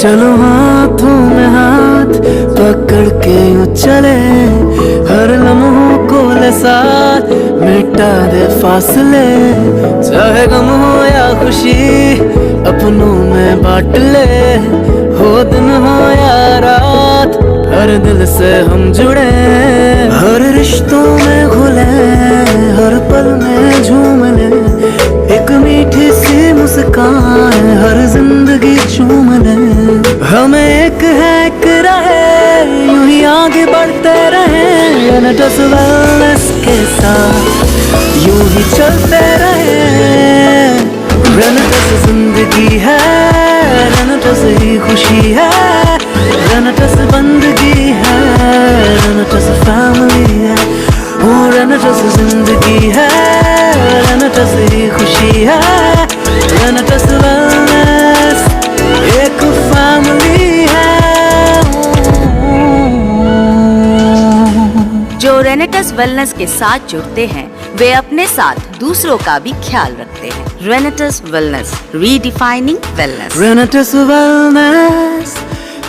चलो हाथों में हाथ पकड़ के यूं चले, हर लम्हों को ले साथ मिटा दे फासले। चाहे गम हो या खुशी अपनों में बांट ले, हो दिन हो या रात हर दिल से हम जुड़े। हर रिश्तों में घुले, हर पल में झूम ले, एक मीठी सी मुस्कान हर जिंदगी चूम ले। हमें एक है एक रहे, यूं ही आगे बढ़ते रहे, रेनेटस वेलनेस के साथ यूं ही चलते रहे। रेनेटस जिंदगी है, रेनेटस ही खुशी है, रेनेटस बंदगी है, रेनेटस फैमिली है। ओ रेनेटस जिंदगी है, रेनेटस ही खुशी है, रेनेटस वेलनेस एक फैमिली है। जो रेनेटस वेलनेस के साथ जुड़ते हैं वे अपने साथ दूसरों का भी ख्याल रखते हैं। रेनेटस वेलनेस, रीडिफाइनिंग वेलनेस। रेनेटस वेलनेस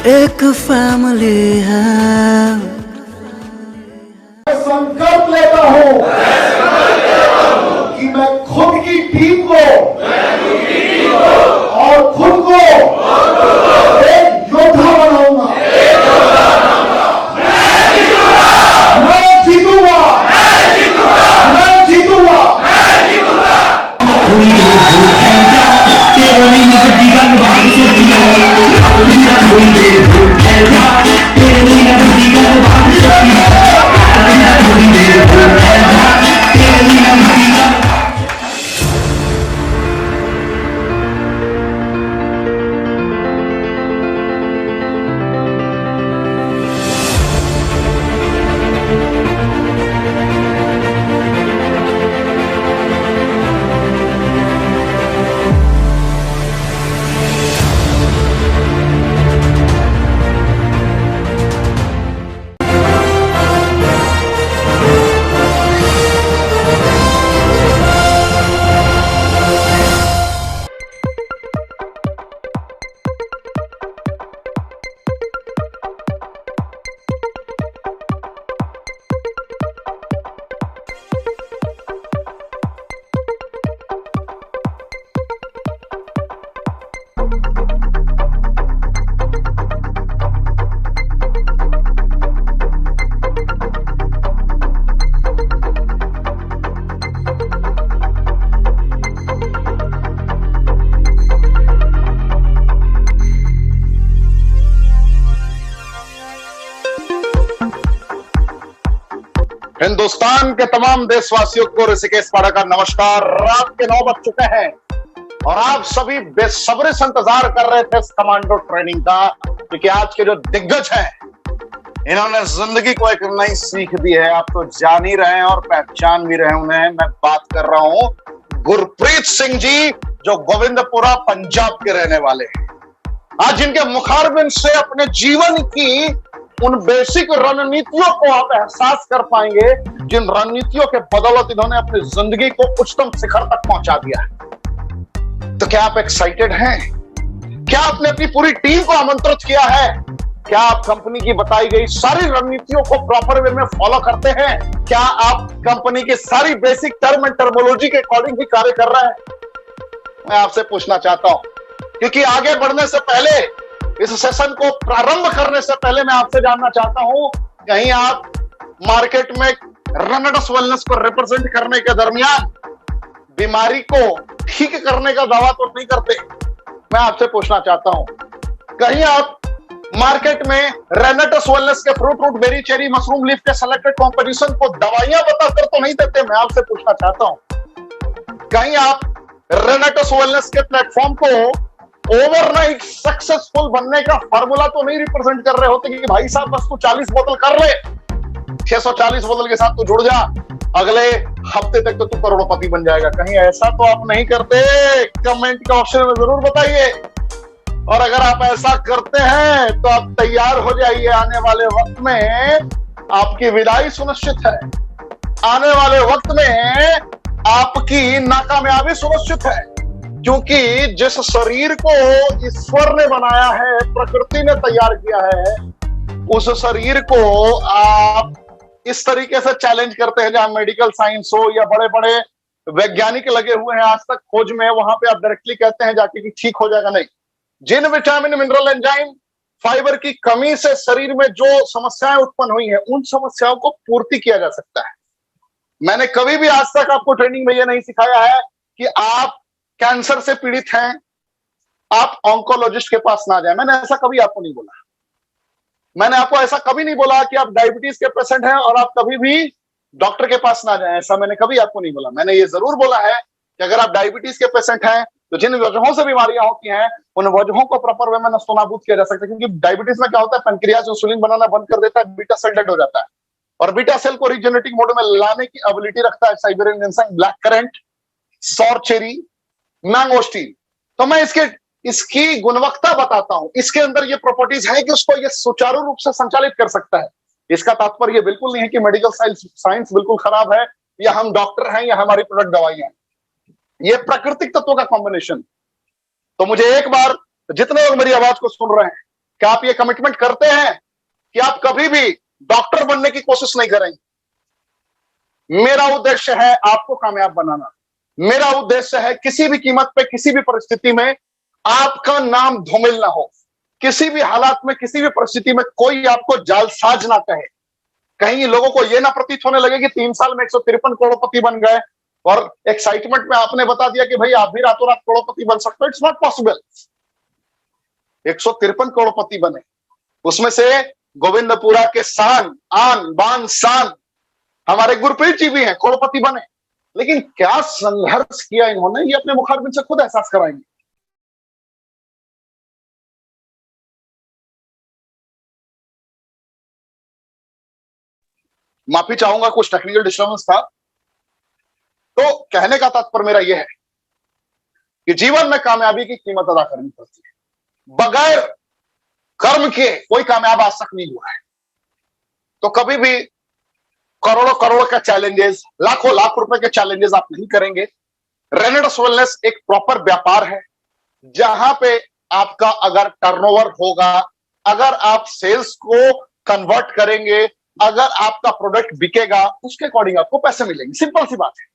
एक फैमिली है। संकल्प लेता हूं कि मैं खुद की टीम को और खुद को एक योद्धा बनाऊंगा। मैं जीतूंगा, मैं जीतूंगा। हिंदुस्तान के तमाम देशवासियों को ऋषिकेश पाड़ा का नमस्कार। रात के 9 बज चुके हैं और आप सभी बेसब्री से इंतजार कर रहे थे इस कमांडो ट्रेनिंग का, क्योंकि आज के जो दिग्गज हैं इन्होंने जिंदगी को एक नई सीख दी है। आप तो जान ही रहे हैं और पहचान भी रहे उन्हें। मैं बात कर रहा हूं गुरप्रीत सिंह जी, जो गोविंदपुरा पंजाब के रहने वाले हैं। आज जिनके मुखारबिन से अपने जीवन की उन बेसिक रणनीतियों को आप एहसास कर पाएंगे, जिन रणनीतियों के बदौलत इन्होंने अपनी जिंदगी को उच्चतम शिखर तक पहुंचा दिया है। तो क्या आप एक्साइटेड हैं? क्या आपने अपनी पूरी टीम को आमंत्रित किया है? क्या आप कंपनी की बताई गई सारी रणनीतियों को प्रॉपर वे में फॉलो करते हैं? क्या आप कंपनी की सारी बेसिक टर्म एंड टर्मोलॉजी के अकॉर्डिंग ही कार्य कर रहे हैं? मैं आपसे पूछना चाहता हूं, क्योंकि आगे बढ़ने से पहले, इस सेशन को प्रारंभ करने से पहले मैं आपसे जानना चाहता हूं, कहीं आप मार्केट में रेनेटस वेलनेस को रिप्रेजेंट करने के दरमियान बीमारी को ठीक करने का दावा तो नहीं करते? मैं आपसे पूछना चाहता हूं, कहीं आप मार्केट में रेनेटस वेलनेस के fruit root berry cherry mushroom leaf के सेलेक्टेड कॉम्पोजिशन को दवाइयां बताकर तो नहीं देते? मैं आपसे पूछना चाहता हूं, कहीं आप रेनेटस वेलनेस के प्लेटफॉर्म को ओवरनाइट सक्सेसफुल बनने का फार्मूला तो नहीं रिप्रेजेंट कर रहे होते कि भाई साहब बस तू 40 बोतल कर ले, 640 बोतल के साथ तू जुड़ जा, अगले हफ्ते तक तो तू करोड़पति बन जाएगा? कहीं ऐसा तो आप नहीं करते? कमेंट के ऑप्शन में जरूर बताइए। और अगर आप ऐसा करते हैं तो आप तैयार हो जाइए, आने वाले वक्त में आपकी विदाई सुनिश्चित है, आने वाले वक्त में आपकी नाकामयाबी सुनिश्चित है। क्योंकि जिस शरीर को ईश्वर ने बनाया है, प्रकृति ने तैयार किया है, उस शरीर को आप इस तरीके से चैलेंज करते हैं, जहां मेडिकल साइंस हो या बड़े बड़े वैज्ञानिक लगे हुए हैं आज तक खोज में, वहां पे आप डायरेक्टली कहते हैं जाके कि ठीक हो जाएगा। नहीं, जिन विटामिन, मिनरल, एंजाइम, फाइबर की कमी से शरीर में जो समस्याएं उत्पन्न हुई हैं, उन समस्याओं को पूर्ति किया जा सकता है। मैंने कभी भी आज तक आपको ट्रेनिंग में यह नहीं सिखाया है कि आप कैंसर से पीड़ित हैं, आप ऑन्कोलॉजिस्ट के पास ना जाए। मैंने ऐसा कभी आपको नहीं बोला। मैंने आपको ऐसा कभी नहीं बोला कि आप डायबिटीज के पेशेंट हैं और आप कभी भी डॉक्टर के पास ना जाएं। ऐसा मैंने कभी आपको नहीं बोला। मैंने ये जरूर बोला है कि अगर आप डायबिटीज के पेशेंट हैं तो जिन वजहों से बीमारियां होती हैं, उन वजहों को प्रॉपर वे में नस्तोनाबूद किया जा सकता है। क्योंकि डायबिटीज में क्या होता है, पैनक्रियाज इंसुलिन बनाना बंद कर देता है, बीटा सेल डेड हो जाता है, और बीटा सेल को रीजेनेटिक मोड में लाने की एबिलिटी रखता है साइबेरियन जिनसेंग, ब्लैक करंट, सौर चेरी, मैंगोस्टीन। तो मैं इसकी गुणवत्ता बताता हूं। इसके अंदर ये प्रॉपर्टीज है कि उसको ये सुचारू रूप से संचालित कर सकता है। इसका तात्पर्य बिल्कुल नहीं है कि मेडिकल साइंस बिल्कुल खराब है, या हम डॉक्टर हैं, या हमारी प्रोडक्ट दवाइयां हैं। ये प्राकृतिक तत्वों का कॉम्बिनेशन। तो मुझे एक बार, जितने लोग मेरी आवाज को सुन रहे हैं, क्या आप ये कमिटमेंट करते हैं कि आप कभी भी डॉक्टर बनने की कोशिश नहीं करेंगे? मेरा उद्देश्य है आपको कामयाब बनाना। मेरा उद्देश्य है किसी भी कीमत पे, किसी भी परिस्थिति में आपका नाम धूमिल ना हो। किसी भी हालात में, किसी भी परिस्थिति में कोई आपको जालसाज ना कहे। कहीं लोगों को यह ना प्रतीत होने लगे कि 3 साल में 153 करोड़पति बन गए और एक्साइटमेंट में आपने बता दिया कि भाई आप भी रातों रात करोड़पति बन सकते हो। It's not possible. 153 करोड़पति बने, उसमें से गोविंदपुरा के शान, आन बान शान हमारे गुरप्रीत जी भी हैं, करोड़पति बने। लेकिन क्या संघर्ष किया इन्होंने, ये अपने मुखारबिन से खुद एहसास कराएंगे। माफी चाहूंगा, कुछ टेक्निकल डिस्टर्बेंस था। तो कहने का तात्पर्य मेरा यह है कि जीवन में कामयाबी की कीमत अदा करनी पड़ती है। बगैर कर्म के कोई कामयाब आज तक नहीं हुआ है। तो कभी भी करोड़ों करोड़ का चैलेंजेस, लाखों लाख रुपए के चैलेंजेस आप नहीं करेंगे। रेनेडस वेलनेस एक प्रॉपर व्यापार है, जहां पे आपका अगर टर्नओवर होगा, अगर आप सेल्स को कन्वर्ट करेंगे, अगर आपका प्रोडक्ट बिकेगा, उसके अकॉर्डिंग आपको पैसे मिलेंगे। सिंपल सी बात है।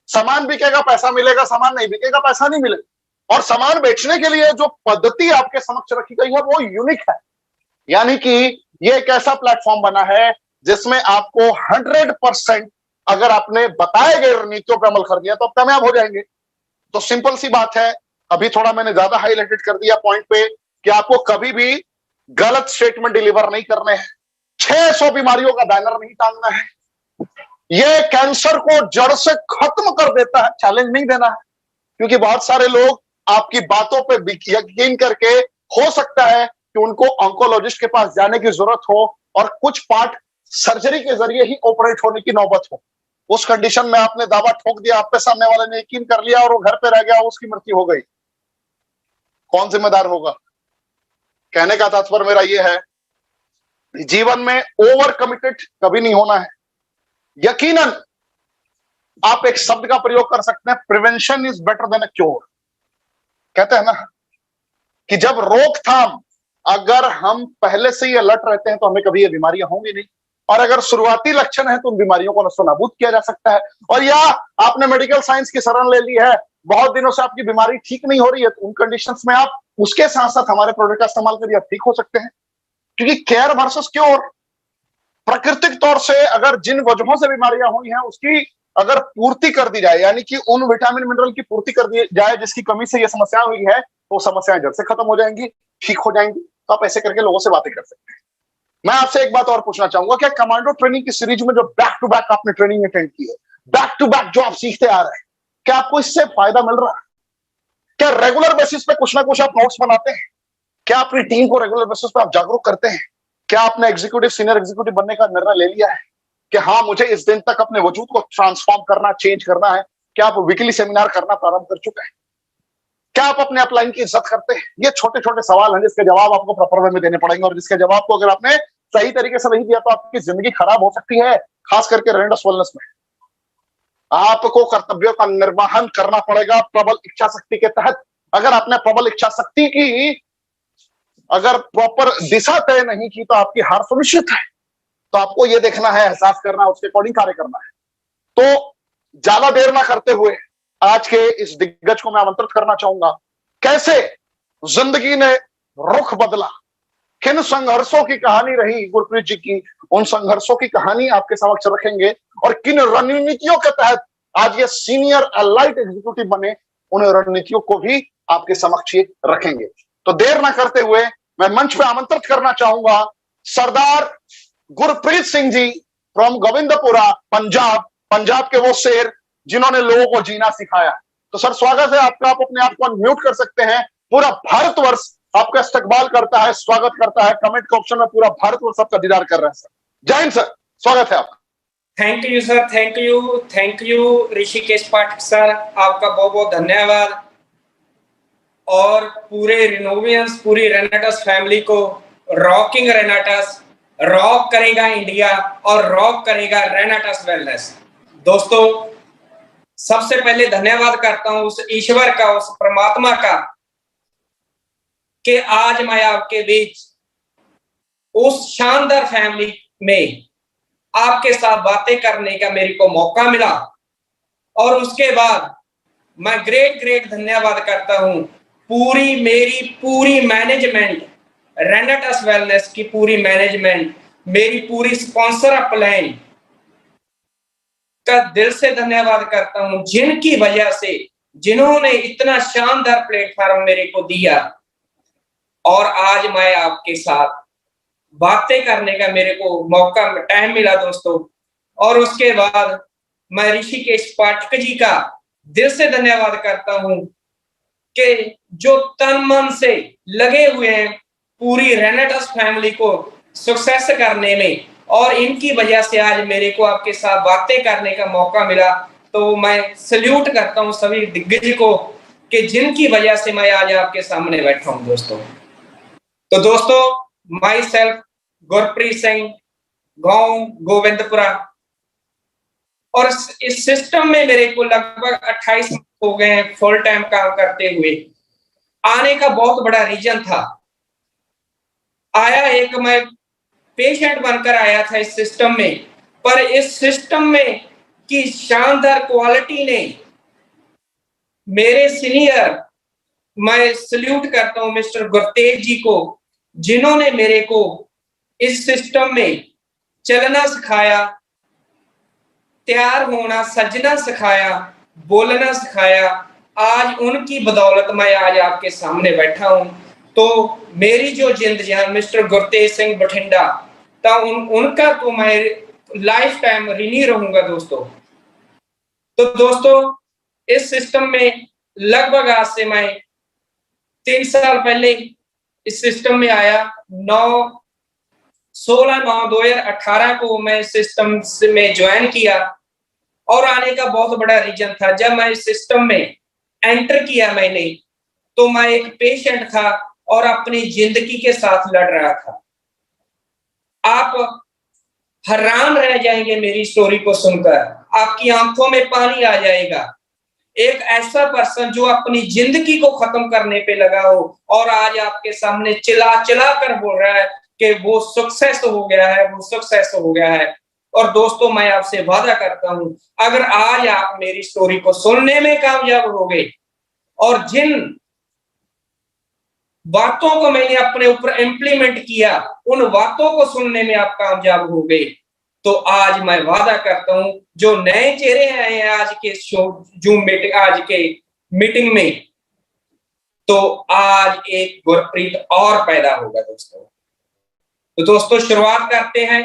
सामान बिकेगा पैसा मिलेगा, सामान नहीं बिकेगा पैसा नहीं मिलेगा। और सामान बेचने के लिए जो पद्धति आपके समक्ष रखी गई है वो यूनिक है। यानी कि ये एक ऐसा प्लेटफॉर्म बना है जिसमें आपको 100% अगर आपने बताए गए रणनीतियों पर अमल कर दिया तो आप कामयाब हो जाएंगे। तो सिंपल सी बात है। अभी थोड़ा मैंने ज्यादा हाईलाइटेड कर दिया पॉइंट पे कि आपको कभी भी गलत स्टेटमेंट डिलीवर नहीं करने हैं। 600 बीमारियों का बैनर नहीं टांगना है। यह कैंसर को जड़ से खत्म कर देता है, चैलेंज नहीं देना है। क्योंकि बहुत सारे लोग आपकी बातों पे यकीन करके, हो सकता है कि उनको ऑन्कोलॉजिस्ट के पास जाने की जरूरत हो और कुछ पार्ट सर्जरी के जरिए ही ऑपरेट होने की नौबत हो। उस कंडीशन में आपने दावा ठोक दिया, आप पे सामने वाले ने यकीन कर लिया और वो घर पे रह गया, उसकी मृत्यु हो गई। कौन जिम्मेदार होगा? कहने का तात्पर्य मेरा यह है, जीवन में ओवर कमिटेड कभी नहीं होना है। यकीनन आप एक शब्द का प्रयोग कर सकते हैं, prevention is better than a cure. कहते हैं ना कि जब रोकथाम, अगर हम पहले से ही अलर्ट रहते हैं तो हमें कभी ये बीमारियां होंगी नहीं। और अगर शुरुआती लक्षण है तो उन बीमारियों को नस्तोनाबूद किया जा सकता है। और या आपने मेडिकल साइंस की शरण ले ली है, बहुत दिनों से आपकी बीमारी ठीक नहीं हो रही है, तो उन कंडीशंस में आप उसके साथ साथ हमारे प्रोडक्ट का इस्तेमाल करिए, आप ठीक हो सकते हैं। क्योंकि केयर वर्सेस क्योर, प्राकृतिक तौर से अगर जिन वजहों से बीमारियां हुई हैं उसकी अगर पूर्ति कर दी जाए, यानी कि उन विटामिन मिनरल की पूर्ति कर दी जाए जिसकी कमी से ये समस्या हुई है, तो समस्याएं जड़ से खत्म हो जाएंगी, ठीक हो जाएंगी। तो आप ऐसे करके लोगों से बातें कर सकते हैं। मैं आपसे एक बात और पूछना चाहूंगा, क्या कमांडो ट्रेनिंग की सीरीज में जो बैक टू बैक आपने ट्रेनिंग अटेंड की है, बैक टू बैक जो आप सीखते आ रहे हैं, क्या आपको इससे फायदा मिल रहा है? क्या रेगुलर बेसिस पे कुछ ना कुछ आप नोट्स बनाते हैं? क्या अपनी टीम को रेगुलर बेसिस पे आप जागरूक करते हैं? क्या आपने एग्जीक्यूटिव, सीनियर एग्जीक्यूटिव बनने का निर्णय ले लिया है कि हाँ, मुझे इस दिन तक अपने वजूद को ट्रांसफॉर्म करना, चेंज करना है? क्या आप वीकली सेमिनार करना प्रारंभ कर चुके हैं? क्या आप अपने अपलाइन की इज्जत करते हैं? ये छोटे छोटे सवाल हैं जिसके जवाब आपको प्रॉपर वे में देने पड़ेंगे, और जिसके जवाब को अगर आपने सही तरीके से नहीं दिया तो आपकी जिंदगी खराब हो सकती है, खास करके रेनेडस वेलनेस में। आपको कर्तव्यों का निर्वहन करना पड़ेगा प्रबल इच्छा शक्ति के तहत। अगर आपने प्रबल इच्छा शक्ति की अगर प्रॉपर दिशा तय नहीं की तो आपकी हार सुनिश्चित है। तो आपको यह देखना है, एहसास करना है, उसके अकॉर्डिंग कार्य करना है। तो ज्यादा देर ना करते हुए आज के इस दिग्गज को मैं आमंत्रित करना चाहूंगा। कैसे जिंदगी ने रुख बदला, किन संघर्षों की कहानी रही गुरप्रीत जी की, उन संघर्षों की कहानी आपके समक्ष रखेंगे और किन रणनीतियों के तहत आज ये सीनियर एलाइट एग्जीक्यूटिव बने, उन रणनीतियों को भी आपके समक्ष रखेंगे। तो देर ना करते हुए मैं मंच पे आमंत्रित करना चाहूंगा सरदार गुरप्रीत सिंह जी फ्रॉम गोविंदपुरा, पंजाब। पंजाब के वो शेर जिन्होंने लोगों को जीना सिखाया। तो सर स्वागत है आपका, आप अपने आप को अनम्यूट कर सकते हैं। पूरा भारतवर्ष आपका इस्तकबाल करता है, स्वागत करता है। कमेंट के ऑप्शन में पूरा भारतवर्ष आपका दीदार कर रहा है। सर जय हिंद सर, स्वागत है आपका। Thank you sir, thank you Rishikesh Pathak sir, आपका बहुत बहुत धन्यवाद। और पूरे रिनोवियंस, पूरी रेनेटस फैमिली को, रॉकिंग रेनेटस, रॉक करेगा इंडिया और रॉक करेगा रेनेटस वेलनेस। दोस्तों सबसे पहले धन्यवाद करता हूं उस ईश्वर का, उस परमात्मा का कि आज मैं आपके बीच उस शानदार फैमिली में आपके साथ बातें करने का मेरे को मौका मिला। और उसके बाद मैं ग्रेट धन्यवाद करता हूं मेरी पूरी मैनेजमेंट, रेनेटस वेलनेस की पूरी मैनेजमेंट, मेरी पूरी स्पॉन्सर प्लान का दिल से धन्यवाद करता हूं, जिनकी वजह से, जिन्होंने इतना शानदार प्लेटफॉर्म मेरे को दिया और आज मैं आपके साथ बातें करने का मेरे को मौका, टाइम मिला दोस्तों। और उसके बाद मैं ऋषिकेश पाठक जी का दिल से धन्यवाद करता हूं कि जो तन मन से लगे हुए हैं पूरी रेनेटस फैमिली को सक्सेस करने में, और इनकी वजह से आज मेरे को आपके साथ बातें करने का मौका मिला। तो मैं सल्यूट करता हूं सभी दिग्गज को कि जिनकी वजह से मैं आज आपके सामने बैठा हूं दोस्तों। तो दोस्तों माई सेल्फ गुरप्रीत सिंह, गांव गोविंदपुरा, और इस सिस्टम में मेरे को लगभग 28 हो गए हैं फुल टाइम काम करते हुए। आने का बहुत बड़ा रीजन था, आया एक मैं पेशेंट बनकर आया था इस सिस्टम में, पर इस सिस्टम में की शानदार क्वालिटी ने मेरे सीनियर, मैं सल्यूट करता हूं मिस्टर गुरतेज जी को, जिन्होंने मेरे को इस सिस्टम में चलना सिखाया, तैयार होना, सजना सिखाया, बोलना सिखाया। आज उनकी बदौलत मैं आज आपके सामने बैठा हूं। तो मेरी जो जिंद जान मिस्टर गुरतेज सिंह बठिंडा, तो उनका तो मैं लाइफ टाइम ऋणी रहूंगा दोस्तों। तो दोस्तों इस सिस्टम में लगभग आज से मैं 3 साल पहले इस सिस्टम में आया। 16/9/2018 को मैं सिस्टम में ज्वाइन किया। और आने का बहुत बड़ा रीजन था, जब मैं इस सिस्टम में एंटर किया मैंने, तो मैं एक पेशेंट था और अपनी जिंदगी के साथ लड़ रहा था। आप हैरान रह जाएंगे मेरी स्टोरी को सुनकर, आपकी आंखों में पानी आ जाएगा। एक ऐसा पर्सन जो अपनी जिंदगी को खत्म करने पे लगा हो और आज आपके सामने चिल्ला कर बोल रहा है कि वो सक्सेस हो गया है, वो सक्सेस हो गया है। और दोस्तों मैं आपसे वादा करता हूं, अगर आज आप मेरी स्टोरी को सुनने में कामयाब हो गए और जिन बातों को मैंने अपने ऊपर इम्प्लीमेंट किया, उन बातों को सुनने में आप कामयाब हो गए, तो आज मैं वादा करता हूं जो नए चेहरे आए हैं आज के शो जूम मीटिंग, आज के मीटिंग में, तो आज एक गुरप्रीत और पैदा होगा दोस्तों। तो दोस्तों शुरुआत करते हैं।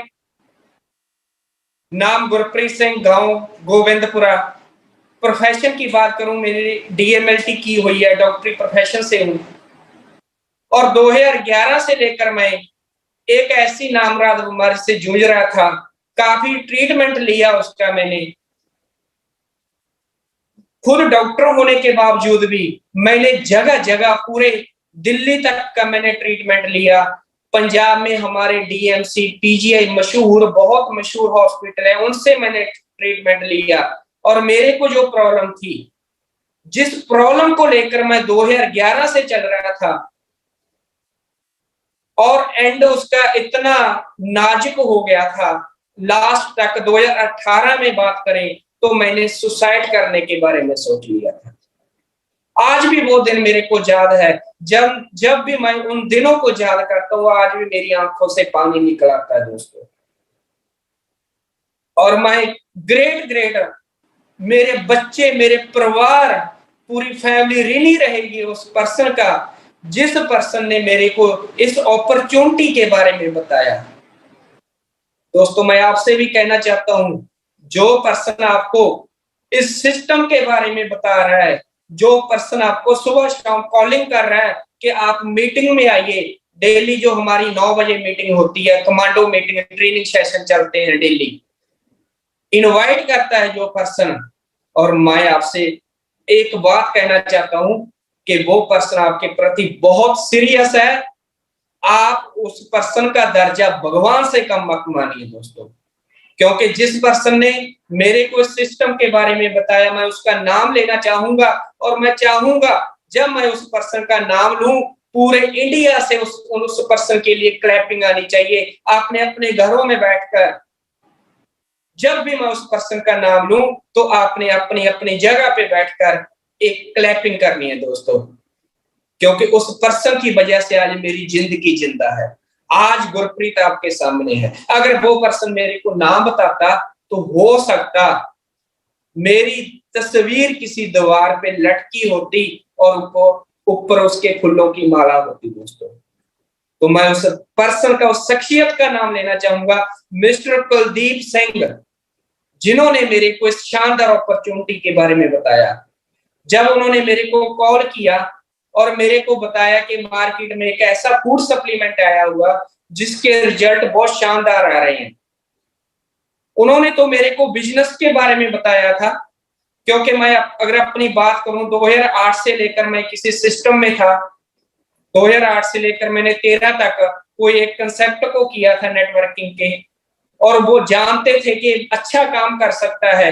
नाम गुरप्रीत सिंह, गांव गोविंदपुरा। प्रोफेशन की बात करूं, मेरी डीएमएलटी की हुई है, डॉक्टरी प्रोफेशन से हूं। और 2011 से लेकर मैं एक ऐसी नामराद बीमारी से जूझ रहा था, काफी ट्रीटमेंट लिया उसका मैंने, खुद डॉक्टर होने के बावजूद भी मैंने जगह जगह पूरे दिल्ली तक का मैंने ट्रीटमेंट लिया। पंजाब में हमारे डीएमसी, पीजीआई मशहूर, बहुत मशहूर हॉस्पिटल है, उनसे मैंने ट्रीटमेंट लिया। और मेरे को जो प्रॉब्लम थी, जिस प्रॉब्लम को लेकर मैं 2011 से चल रहा था और एंड उसका इतना नाजुक हो गया था, लास्ट तक 2018 में बात करें तो मैंने सुसाइड करने के बारे में सोच लिया था। आज भी वो दिन मेरे को याद है, जब भी मैं उन दिनों को याद करता हूँ, आज भी मेरी आंखों से पानी निकल आता है दोस्तों। और मैं ग्रेट मेरे बच्चे, मेरे परिवार, पूरी फैमिली ऋणी रहेगी उस पर्सन का, जिस पर्सन ने मेरे को इस अपॉर्चुनिटी के बारे में बताया। दोस्तों, मैं आपसे भी कहना चाहता हूं, जो पर्सन आपको इस सिस्टम के बारे में बता रहा है, जो पर्सन आपको सुबह शाम कॉलिंग कर रहा है कि आप मीटिंग में आइए, डेली जो हमारी 9 बजे मीटिंग होती है, कमांडो मीटिंग, ट्रेनिंग सेशन चलते हैं डेली, इनवाइट करता है जो पर्सन, और मैं आपसे एक बात कहना चाहता हूं कि वो पर्सन आपके प्रति बहुत सीरियस है। आप उस पर्सन का दर्जा भगवान से कम मत मानिए दोस्तों, क्योंकि जिस पर्सन ने मेरे को इस सिस्टम के बारे में बताया, मैं उसका नाम लेना चाहूंगा, और मैं चाहूंगा जब मैं उस पर्सन का नाम लूं, पूरे इंडिया से उस पर्सन के लिए क्लैपिंग आनी चाहिए। आपने अपने घरों में बैठकर जब भी मैं उस पर्सन का नाम लूं तो आपने अपनी अपनी जगह पे बैठकर एक क्लैपिंग करनी है दोस्तों, क्योंकि उस पर्सन की वजह से आज मेरी जिंदगी जिंदा है। आज गुरप्रीत आपके सामने है। अगर वो पर्सन मेरे को नाम बताता तो हो सकता मेरी तस्वीर किसी दीवार पे लटकी होती और ऊपर उसके फूलों की माला होती दोस्तों। तो मैं उस पर्सन का, उस शख्सियत का नाम लेना चाहूंगा, मिस्टर कुलदीप सिंह, जिन्होंने मेरे को इस शानदार अपॉर्चुनिटी के बारे में बताया। जब उन्होंने मेरे को कॉल किया और मेरे को बताया कि मार्केट में एक ऐसा फूड सप्लीमेंट आया हुआ जिसके रिजल्ट बहुत शानदार आ रहे हैं, उन्होंने तो मेरे को बिजनेस के बारे में बताया था, क्योंकि मैं अगर अपनी बात करूं 2008 से लेकर मैं किसी सिस्टम में था। 2008 से लेकर मैंने 13 तक कोई एक कंसेप्ट को किया था नेटवर्किंग के, और वो जानते थे कि अच्छा काम कर सकता है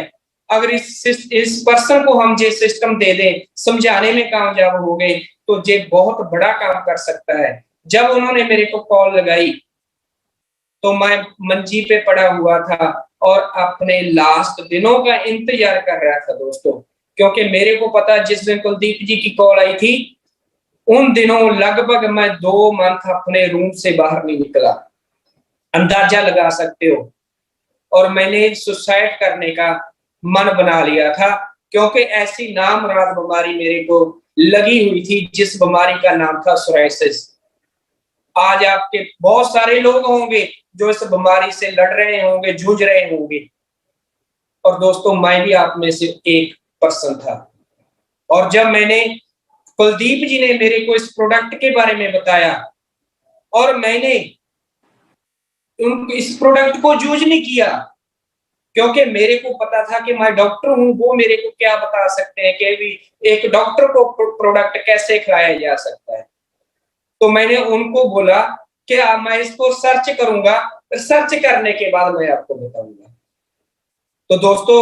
अगर इस पर्सन को हम जे सिस्टम दे दें, समझाने में कामयाब हो गए तो ये बहुत बड़ा काम कर सकता है। जब उन्होंने मेरे को कॉल लगाई तो मैं मंजी पे पड़ा हुआ था और अपने लास्ट दिनों का इंतजार कर रहा था दोस्तों, क्योंकि मेरे को पता जिस दिन कुलदीप जी की कॉल आई थी उन दिनों लगभग मैं 2 मंथ अपने रूम से बाहर नहीं निकला, अंदाजा लगा सकते हो। और मैंने सुसाइड करने का मन बना लिया था, क्योंकि ऐसी नामराद बीमारी मेरे को लगी हुई थी जिस बीमारी का नाम था सोराइसिस। आज आपके बहुत सारे लोग होंगे जो इस बीमारी से लड़ रहे होंगे, जूझ रहे होंगे, और दोस्तों मैं भी आप में से एक पर्सन था। और जब मैंने, कुलदीप जी ने मेरे को इस प्रोडक्ट के बारे में बताया और मैंने इस प्रोडक्ट को यूज नहीं किया, क्योंकि मेरे को पता था कि मैं डॉक्टर हूं, वो मेरे को क्या बता सकते हैं कि भी एक डॉक्टर को प्रोडक्ट कैसे खिलाया जा सकता है। तो मैंने उनको बोला कि मैं इसको सर्च करूंगा, सर्च करने के बाद मैं आपको बताऊंगा। तो दोस्तों,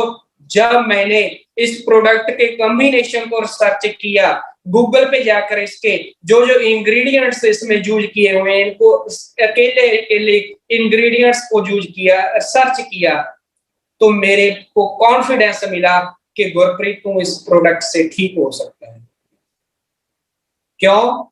जब मैंने इस प्रोडक्ट के कॉम्बिनेशन को सर्च किया, गूगल पे जाकर इसके जो जो इंग्रेडिएंट्स इसमें यूज किए हुए हैं, इनको अकेले इंग्रेडिएंट्स को यूज किया, सर्च किया, तो मेरे को कॉन्फिडेंस मिला कि गुरप्रीत तू इस प्रोडक्ट से ठीक हो सकता है। क्यों?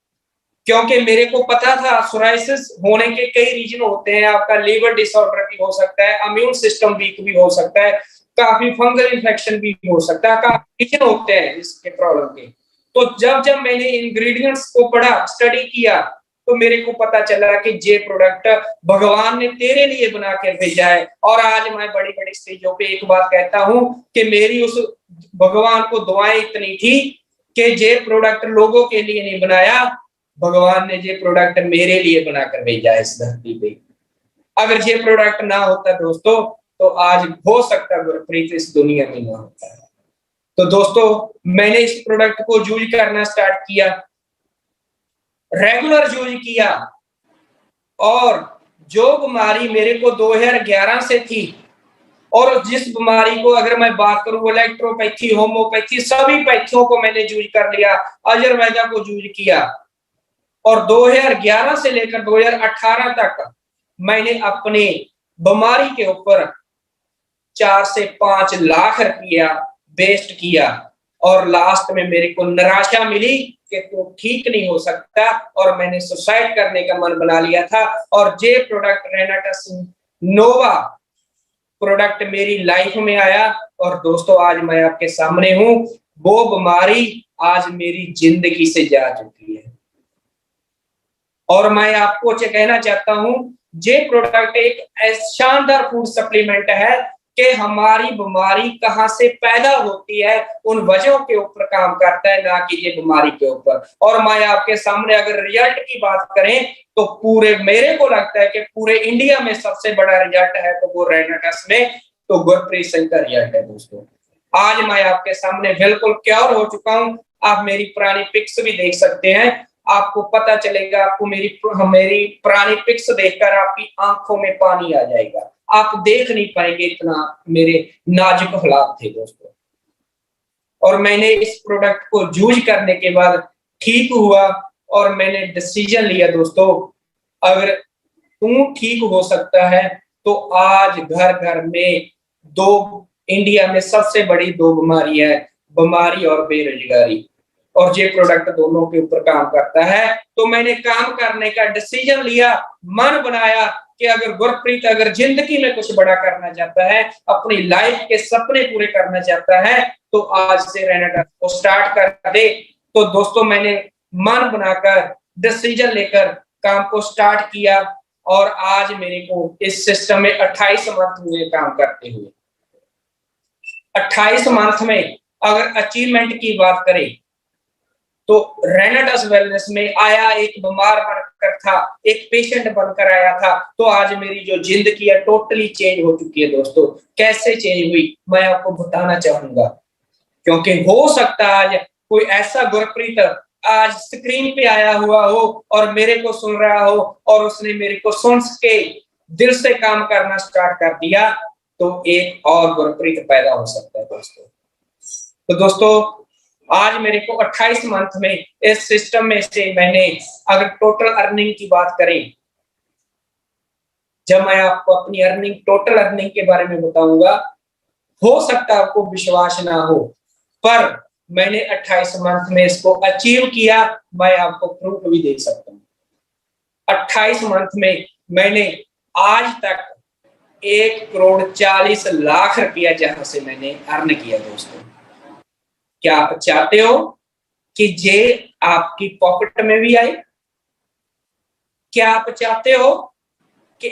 क्योंकि मेरे को पता था सोराइसिस होने के कई रीजन होते हैं। आपका लीवर डिसऑर्डर भी हो सकता है, इम्यून सिस्टम वीक भी हो सकता है, काफी फंगल इन्फेक्शन भी हो सकता है, काफी रीजन होते हैं इसके प्रॉब्लम के। तो जब मैंने इंग्रेडिएंट्स को पढ़ा, स्टडी किया, तो मेरे को पता चला कि ये प्रोडक्ट भगवान ने तेरे लिए बना के भेजा है। और आज मैं बड़ी बड़ी स्टेजों पे एक बात कहता हूं कि मेरी उस भगवान को दुआएं इतनी थी कि ये प्रोडक्ट लोगों के लिए नहीं बनाया, भगवान ने ये प्रोडक्ट मेरे लिए बनाकर भेजा है इस धरती पे। अगर ये प्रोडक्ट ना होता दोस्तों तो आज हो सकता गुरप्रीत इस दुनिया में ना होता है। तो दोस्तों, मैंने इस प्रोडक्ट को यूज करना स्टार्ट किया, रेगुलर यूज किया, और जो बीमारी मेरे को 2011 से थी और जिस बीमारी को अगर मैं बात करूं, इलेक्ट्रोपैथी, होम्योपैथी, सभी पैथियों को मैंने यूज कर लिया, आयुर्वेदा को यूज किया। और 2011 से लेकर 2018 तक मैंने अपनी बीमारी के ऊपर 4 से 5 लाख रुपया वेस्ट किया और लास्ट में मेरे को निराशा मिली कि तो ठीक नहीं हो सकता और मैंने सुसाइड करने का मन बना लिया था। और जे प्रोडक्ट रेनाटस नोवा प्रोडक्ट मेरी लाइफ में आया और दोस्तों आज मैं आपके सामने हूं। वो बीमारी आज मेरी जिंदगी से जा चुकी है और मैं आपको कहना चाहता हूं, जे प्रोडक्ट एक शानदार फूड सप्लीमेंट है कि हमारी बीमारी कहां से पैदा होती है उन वजहों के ऊपर काम करता है, ना कि ये बीमारी के ऊपर। और मैं आपके सामने अगर रिजल्ट की बात करें तो पूरे, मेरे को लगता है कि पूरे इंडिया में सबसे बड़ा रिजल्ट है तो वो रेनाटस में तो गुरप्रीत सिंह का रिजल्ट है दोस्तों। आज मैं आपके सामने बिल्कुल क्योर हो चुका हूं। आप मेरी पुरानी पिक्स भी देख सकते हैं, आपको पता चलेगा, आपको मेरी पुरानी पिक्स देखकर आपकी आंखों में पानी आ जाएगा, आप देख नहीं पाएंगे इतना मेरे नाजुक हालात थे दोस्तों। और मैंने इस प्रोडक्ट को यूज करने के बाद ठीक हुआ और मैंने डिसीजन लिया दोस्तों, अगर तू ठीक हो सकता है तो आज घर घर में इंडिया में सबसे बड़ी 2 बीमारी है, बीमारी और बेरोजगारी, और ये प्रोडक्ट दोनों के ऊपर काम करता है। तो मैंने काम करने का डिसीजन लिया, मन बनाया कि अगर गुरप्रीत अगर जिंदगी में कुछ बड़ा करना चाहता है, अपनी लाइफ के सपने पूरे करना चाहता है तो आज से रेनाटस को स्टार्ट कर दे। तो दोस्तों मैंने मन बनाकर डिसीजन लेकर काम को स्टार्ट किया और आज मेरे को इस सिस्टम में 28 मंथ हुए काम करते हुए। 28 मंथ में अगर अचीवमेंट की बात करें तो रेनाटस वेलनेस में आया, एक बीमार बनकर था, एक पेशेंट बनकर आया था, तो आज मेरी जो जिंदगी है टोटली चेंज हो चुकी है दोस्तों। कैसे चेंज हुई मैं आपको बताना चाहूंगा, क्योंकि हो सकता है आज कोई ऐसा गुरप्रीत आज स्क्रीन पे आया हुआ हो और मेरे को सुन रहा हो और उसने मेरे को सुन के दिल से काम करना स्टार्ट कर दिया, तो एक और गुरप्रीत पैदा हो सकता है दोस्तों। तो दोस्तों आज मेरे को 28 मंथ में इस सिस्टम में से मैंने, अगर टोटल अर्निंग की बात करें, जब मैं आपको अपनी अर्निंग, टोटल अर्निंग के बारे में बताऊंगा, हो सकता है आपको विश्वास ना हो, पर मैंने 28 मंथ में इसको अचीव किया। मैं आपको प्रूफ भी दे सकता हूँ। 28 मंथ में मैंने आज तक 1,40,00,000 रुपया जहां से मैंने अर्न किया दोस्तों। क्या आप चाहते हो कि जे आपकी पॉकेट में भी आए? क्या आप चाहते हो कि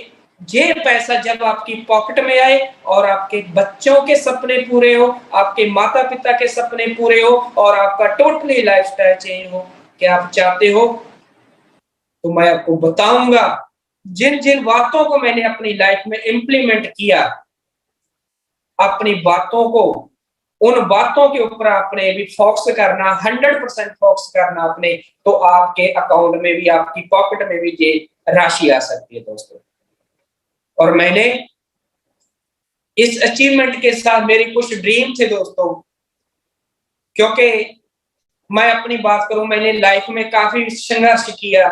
ये पैसा जब आपकी पॉकेट में आए और आपके बच्चों के सपने पूरे हो, आपके माता पिता के सपने पूरे हो और आपका टोटली लाइफस्टाइल चेंज हो? क्या आप चाहते हो? तो मैं आपको बताऊंगा जिन जिन बातों को मैंने अपनी लाइफ में इंप्लीमेंट किया, अपनी बातों को, उन बातों के ऊपर आपने भी फोकस करना, 100% फोकस करना अपने, तो आपके अकाउंट में भी, आपकी पॉकेट में भी ये राशि आ सकती है दोस्तों। और मैंने इस अचीवमेंट के साथ मेरे कुछ ड्रीम थे दोस्तों, क्योंकि मैं अपनी बात करूं, मैंने लाइफ में काफी संघर्ष किया।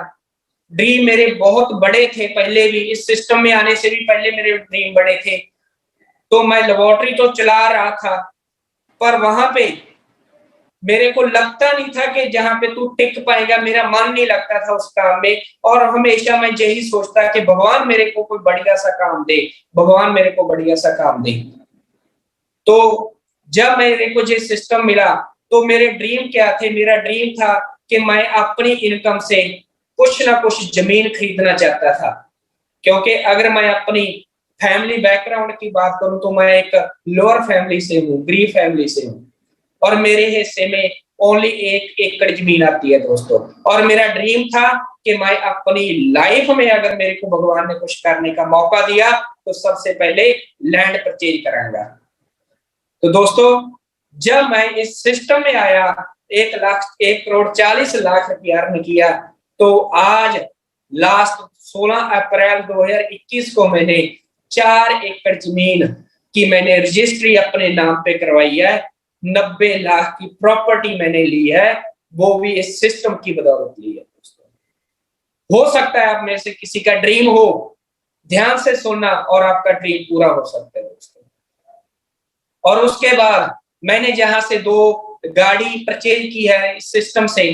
ड्रीम मेरे बहुत बड़े थे पहले भी, इस सिस्टम में आने से भी पहले मेरे ड्रीम बड़े थे। तो मैं लेबोरेटरी तो चला रहा था, पर वहां पे मेरे को लगता नहीं था कि जहां पे तू टिक पाएगा, मेरा मन नहीं लगता था उस काम में। और हमेशा मैं यही सोचता कि भगवान मेरे को कोई बढ़िया सा काम दे, भगवान मेरे को बढ़िया सा काम दे। तो जब मेरे को ये सिस्टम मिला तो मेरे ड्रीम क्या थे? मेरा ड्रीम था कि मैं अपनी इनकम से कुछ ना कुछ जमीन खरीदना चाहता था, क्योंकि अगर मैं अपनी फैमिली बैकग्राउंड की बात करूं तो मैं एक लोअर फैमिली से हूँ, गरीब फैमिली से हूँ, और मेरे हिस्से में ओनली 1 एकड़ जमीन आती है दोस्तों। और मेरा ड्रीम था कि मैं अपनी लाइफ में अगर मेरे को भगवान ने कुछ करने का मौका दिया तो सबसे पहले लैंड परचेज कराऊंगा। तो दोस्तों जब मैं इस सिस्टम में आया, 1,40,00,000 रुपया अर्न किया, तो आज लास्ट 16 अप्रैल 2021 को मैंने 4 एकड़ जमीन कि मैंने रजिस्ट्री अपने नाम पे करवाई है, 90 लाख की प्रॉपर्टी मैंने ली है, वो भी इस सिस्टम की बदौलत ली है दोस्तों। हो सकता है आप में से किसी का ड्रीम हो, ध्यान से सुनना, और आपका ड्रीम पूरा हो सकता है दोस्तों। और उसके बाद मैंने जहां से 2 गाड़ी परचेज की है इस सिस्टम से,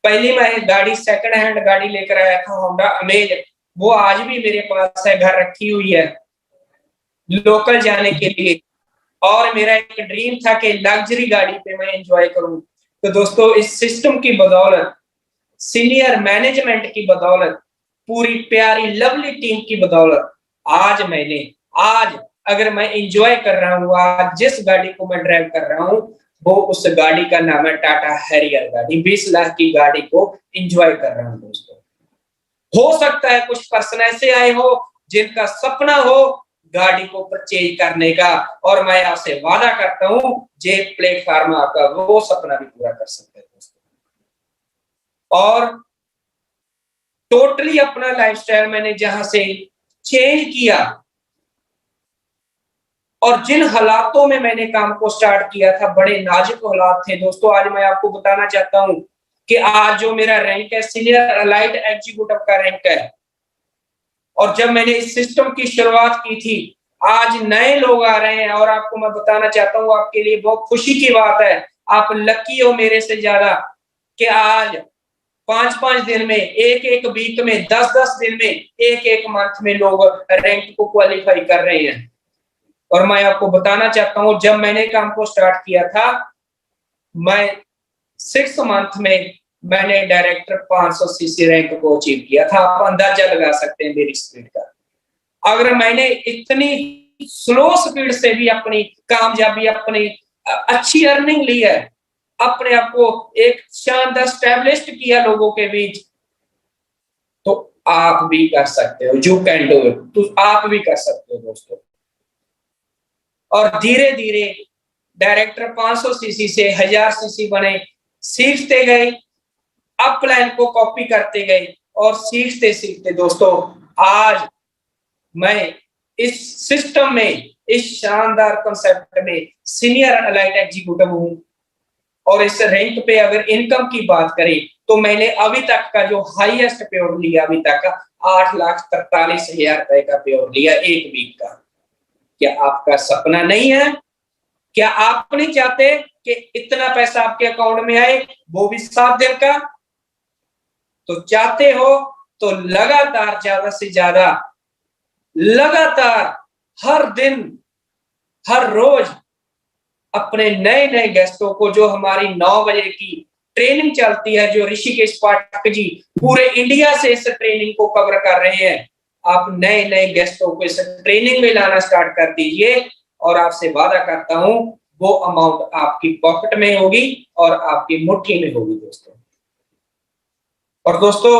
पहली मैं गाड़ी सेकंड हैंड गाड़ी लेकर आया था, होंडा अमेज, वो आज भी मेरे पास है, घर रखी हुई है लोकल जाने के लिए। और मेरा एक ड्रीम था कि लग्जरी गाड़ी पे मैं एंजॉय करूं। तो दोस्तों इस सिस्टम की बदौलत, सीनियर मैनेजमेंट की बदौलत, पूरी प्यारी लवली टीम की बदौलत आज अगर मैं एंजॉय कर रहा हूं, आज जिस गाड़ी को मैं ड्राइव कर रहा हूं, वो उस गाड़ी का नाम है टाटा हैरियर गाड़ी। 20 लाख की गाड़ी को एंजॉय कर रहा हूं दोस्तों। हो सकता है कुछ पर्सन ऐसे आए हो जिनका सपना हो गाड़ी को परचेज करने का, और मैं आपसे वादा करता हूं जे प्लेटफॉर्म आपका वो सपना भी पूरा कर सकते हैं दोस्तों। और टोटली अपना लाइफस्टाइल मैंने जहां से चेंज किया, और जिन हालातों में मैंने काम को स्टार्ट किया था, बड़े नाजुक हालात थे दोस्तों। आज मैं आपको बताना चाहता हूं कि आज जो मेरा रैंक है सीनियर अलाइड एग्जीक्यूटिव का रैंक है, और जब मैंने इस सिस्टम की शुरुआत की थी, आज नए लोग आ रहे हैं। और आपको मैं बताना चाहता हूं, आपके लिए बहुत खुशी की बात है, आप लकी हो मेरे से ज्यादा, कि आज 5-5 दिन में, एक वीक में, 10-10 दिन में, एक मंथ में लोग रैंक को क्वालिफाई कर रहे हैं। और मैं आपको बताना चाहता हूं, जब मैंने काम को स्टार्ट किया था, मैं 6 मंथ में मैंने डायरेक्टर 500 सीसी रैंक को अचीव किया था। आप अंदाजा लगा सकते हैं मेरी स्पीड का। अगर मैंने इतनी स्लो स्पीड से भी अपनी कामयाबी, अपनी अच्छी अर्निंग ली है, अपने आप को एक शानदार स्टैब्लिश्ड किया लोगों के बीच, तो आप भी कर सकते हो। You can do it. तो आप भी कर सकते हो दोस्तों। और धीरे धीरे डायरेक्टर 500 सीसी से 1000 सीसी बने, सीखते गए, अप प्लान को कॉपी करते गए, और सीखते सीखते दोस्तों आज मैं इस सिस्टम में, इस शानदार कंसेप्ट में सीनियर अलाइड एग्जीक्यूटिव हूं। और इस रैंक पे अगर इनकम की बात करें तो मैंने अभी तक का जो हाईएस्ट पेयोर लिया, अभी तक का 8,43,000 रुपए का पेयोर लिया एक वीक का। क्या आपका सपना नहीं है? क्या आप नहीं चाहते कि इतना पैसा आपके अकाउंट में आए, वो भी 7 दिन का? तो चाहते हो तो लगातार, ज्यादा से ज्यादा, लगातार हर दिन, हर रोज अपने नए नए गेस्टों को, जो हमारी 9 बजे की ट्रेनिंग चलती है, जो ऋषिकेश पाठक जी पूरे इंडिया से इस ट्रेनिंग को कवर कर रहे हैं, आप नए नए गेस्टों को इस ट्रेनिंग में लाना स्टार्ट कर दीजिए। और आपसे वादा करता हूं वो अमाउंट आपकी पॉकेट में होगी और आपकी मुट्ठी में होगी दोस्तों। और दोस्तों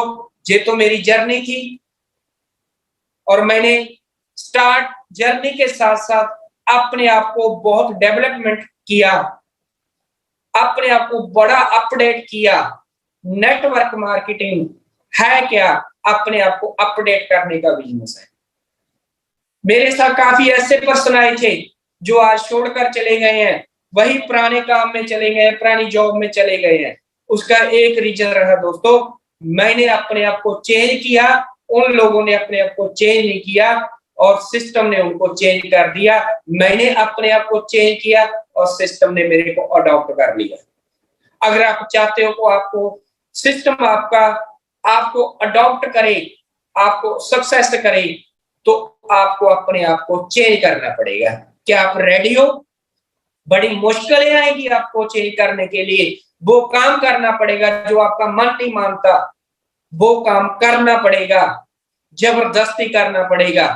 ये तो मेरी जर्नी थी, और मैंने स्टार्ट जर्नी के साथ साथ अपने आप को बहुत डेवलपमेंट किया, अपने आप को बड़ा अपडेट किया। नेटवर्क मार्केटिंग है क्या? अपने आप को अपडेट करने का बिजनेस है। मेरे साथ काफी ऐसे पर्सन आए थे जो आज छोड़कर चले गए हैं, वही पुराने काम में चले गए, पुरानी जॉब में चले गए हैं। उसका एक रीजन रहा दोस्तों, मैंने अपने आप को चेंज किया, उन लोगों ने अपने आप को चेंज नहीं किया, और सिस्टम ने उनको चेंज कर दिया। मैंने अपने आप को चेंज किया और सिस्टम ने मेरे को अडॉप्ट कर लिया। अगर आप चाहते हो कि आपको सिस्टम आपको अडॉप्ट करे, आपको सक्सेस करे, तो आपको अपने आप को चेंज करना पड़ेगा। क्या आप रेडी हो? बड़ी मुश्किलें आएंगी आपको चेंज करने के लिए। वो काम करना पड़ेगा जो आपका मन नहीं मानता, वो काम करना पड़ेगा, जबरदस्ती करना पड़ेगा।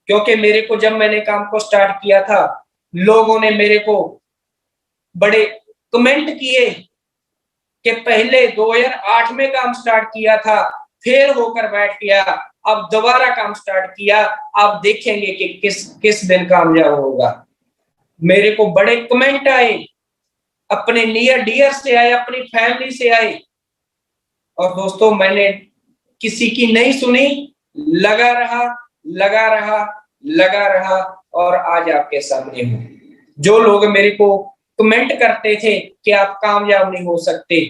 क्योंकि मेरे को, जब मैंने काम को स्टार्ट किया था, लोगों ने मेरे को बड़े कमेंट किए कि पहले 2008 में काम स्टार्ट किया था, फेल होकर बैठ गया, अब दोबारा काम स्टार्ट किया, अब देखेंगे कि किस दिन कामयाब होगा। मेरे को बड़े कमेंट आए, अपने नियर डियर से आए, अपनी फैमिली से आए, और दोस्तों मैंने किसी की नहीं सुनी, लगा रहा लगा रहा और आज आपके सामने हूं। जो लोग मेरे को कमेंट करते थे कि आप कामयाब नहीं हो सकते,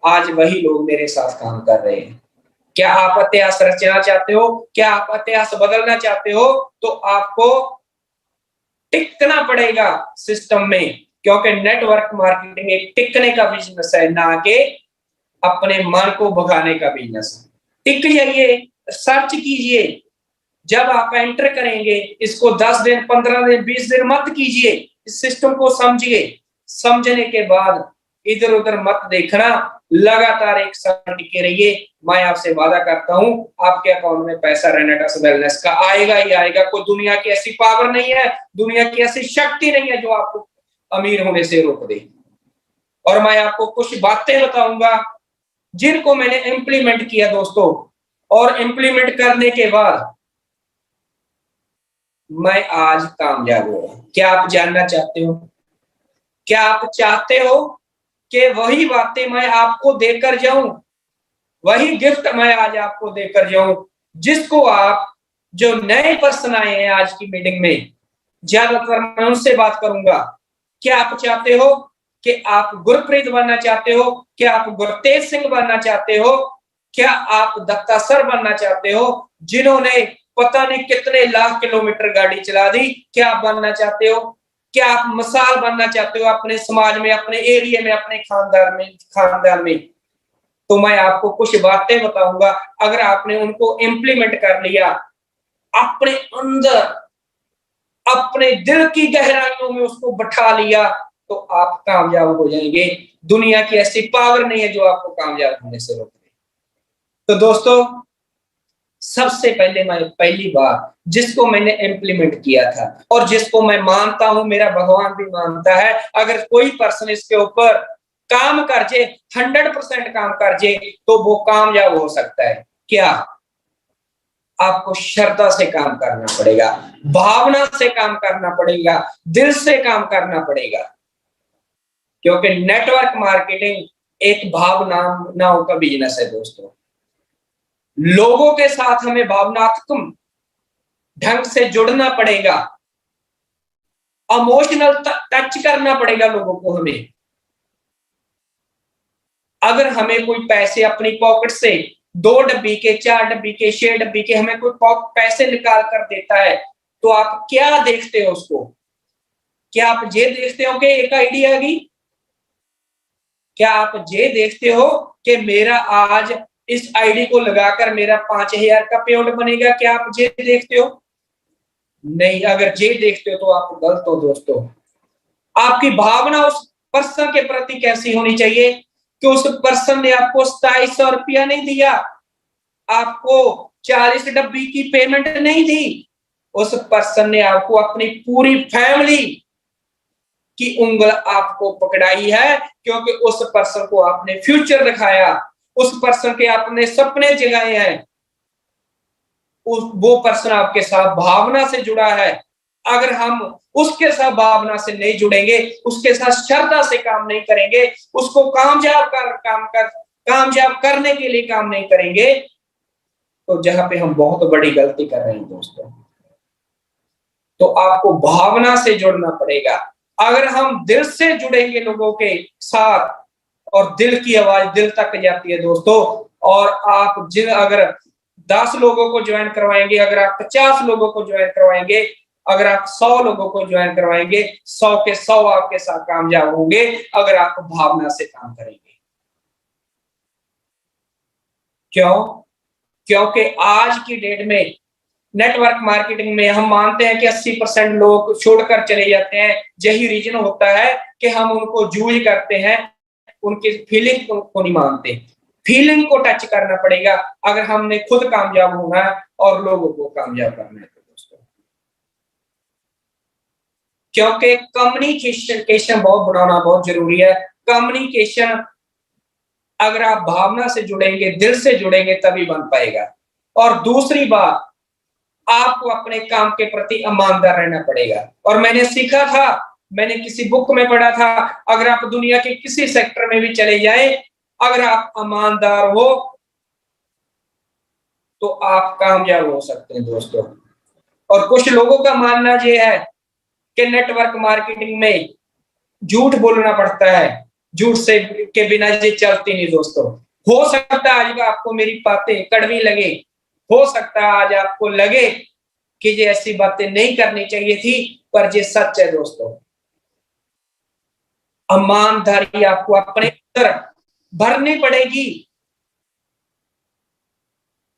आज वही लोग मेरे साथ काम कर रहे हैं। क्या आप इतिहास रचना चाहते हो? क्या आप इतिहास बदलना चाहते हो? तो आपको टिकना पड़ेगा सिस्टम में, क्योंकि नेटवर्क मार्केटिंग एक टिकने का बिजनेस है, ना कि अपने मन को भगाने का बिजनेस। टिक जाइए, सर्च कीजिए। जब आप एंटर करेंगे इसको 10 दिन 15 दिन 20 दिन मत कीजिए, इस सिस्टम को समझिए। समझने के बाद इधर उधर मत देखना, लगातार एक साथ टिके रहिए। मैं आपसे वादा करता हूं आपके अकाउंट में पैसा रेनेटस वेलनेस का आएगा ही आएगा। कोई दुनिया की ऐसी पावर नहीं है, दुनिया की ऐसी शक्ति नहीं है जो आपको अमीर होने से रोक दे। और मैं आपको कुछ बातें बताऊंगा जिनको मैंने इंप्लीमेंट किया दोस्तों, और इंप्लीमेंट करने के बाद मैं आज कामयाब हुआ। क्या आप जानना चाहते हो? क्या आप चाहते हो कि वही बातें मैं आपको देकर जाऊं, वही गिफ्ट मैं आज आपको देकर जाऊं जिसको आप, जो नए पर्सन आए हैं आज की मीटिंग में, ज्यादातर मैं उनसे बात करूंगा। क्या आप चाहते हो कि आप गुरप्रीत बनना चाहते हो? क्या आप गुरतेज सिंह बनना चाहते हो? क्या आप दत्ता सर बनना चाहते हो जिन्होंने पता नहीं कितने लाख किलोमीटर गाड़ी चला दी? क्या आप बनना चाहते हो? क्या आप मिसाल बनना चाहते हो अपने समाज में, अपने एरिया में, अपने खानदान में? तो मैं आपको कुछ बातें बताऊंगा, अगर आपने उनको इंप्लीमेंट कर लिया, अपने अंदर, अपने दिल की गहराइयों में उसको बैठा लिया, तो आप कामयाब हो जाएंगे। दुनिया की ऐसी पावर नहीं है जो आपको कामयाब होने से रोक दे। तो दोस्तों, सबसे पहली बात जिसको मैंने इंप्लीमेंट किया था और जिसको मैं मानता हूं, मेरा भगवान भी मानता है, अगर कोई पर्सन इसके ऊपर काम कर जाए, 100% काम कर जाए, तो वो कामयाब हो सकता है। क्या? आपको श्रद्धा से काम करना पड़ेगा, भावना से काम करना पड़ेगा, दिल से काम करना पड़ेगा, क्योंकि नेटवर्क मार्केटिंग एक भावनाओं का बिजनेस है दोस्तों। लोगों के साथ हमें भावनात्मक ढंग से जुड़ना पड़ेगा, इमोशनल टच करना पड़ेगा लोगों को हमें। अगर हमें कोई पैसे अपनी पॉकेट से 2 डब्बी के, 4 डब्बी के, 6 डब्बी के हमें कोई पैसे निकाल कर देता है, तो आप क्या देखते हो उसको? क्या आप ये देखते हो कि एक आइडिया आ गई? क्या आप ये देखते हो कि मेरा आज इस आईडी को लगाकर मेरा 5000 का पेमेंट बनेगा? क्या आप ये देखते हो? नहीं। अगर ये देखते हो तो आप गलत हो दोस्तों। आपकी भावना उस पर्सन के प्रति कैसी होनी चाहिए कि उस पर्सन ने आपको 2700 रुपया नहीं दिया, आपको 40 डब्बी की पेमेंट नहीं दी, उस पर्सन ने आपको अपनी पूरी फैमिली की उंगल आपको पकड़ाई है, क्योंकि उस पर्सन को आपने फ्यूचर दिखाया, उस पर्सन के आपने सपने जगाए हैं, वो पर्सन आपके साथ भावना से जुड़ा है। अगर हम उसके साथ भावना से नहीं जुड़ेंगे, उसके साथ श्रद्धा से काम नहीं करेंगे, उसको कामयाब करने के लिए काम नहीं करेंगे, तो जहां पे हम बहुत बड़ी गलती कर रहे हैं दोस्तों। तो आपको भावना से जुड़ना पड़ेगा। अगर हम दिल से जुड़ेंगे लोगों के साथ, और दिल की आवाज दिल तक जाती है दोस्तों, और आप अगर 10 लोगों को ज्वाइन करवाएंगे, अगर आप 50 लोगों को ज्वाइन करवाएंगे, अगर आप 100 लोगों को ज्वाइन करवाएंगे, 100 के 100 आपके साथ कामयाब होंगे, अगर आप भावना से काम करेंगे। क्यों? क्योंकि आज की डेट में नेटवर्क मार्केटिंग में हम मानते हैं कि 80% लोग छोड़कर चले जाते हैं। यही रीजन होता है कि हम उनको जूझ करते हैं, उनकी फीलिंग को नहीं मानते। फीलिंग को टच करना पड़ेगा अगर हमने खुद कामयाब होना है और लोगों को कामयाब करना है दोस्तों। क्योंकि कम्युनिकेशन बहुत बढ़ाना बहुत जरूरी है। कम्युनिकेशन अगर आप भावना से जुड़ेंगे, दिल से जुड़ेंगे, तभी बन पाएगा। और दूसरी बात, आपको अपने काम के प्रति ईमानदार रहना पड़ेगा। और मैंने सीखा था, मैंने किसी बुक में पढ़ा था, अगर आप दुनिया के किसी सेक्टर में भी चले जाएं, अगर आप ईमानदार हो तो आप कामयाब हो सकते हैं दोस्तों। और कुछ लोगों का मानना ये है कि नेटवर्क मार्केटिंग में झूठ बोलना पड़ता है, झूठ से के बिना ये चलती नहीं दोस्तों। हो सकता है आज आपको मेरी बातें कड़वी लगे, हो सकता है आज आपको लगे कि ये ऐसी बातें नहीं करनी चाहिए थी, पर ये सच है दोस्तों। ईमानदारी आपको अपने अंदर भरनी पड़ेगी।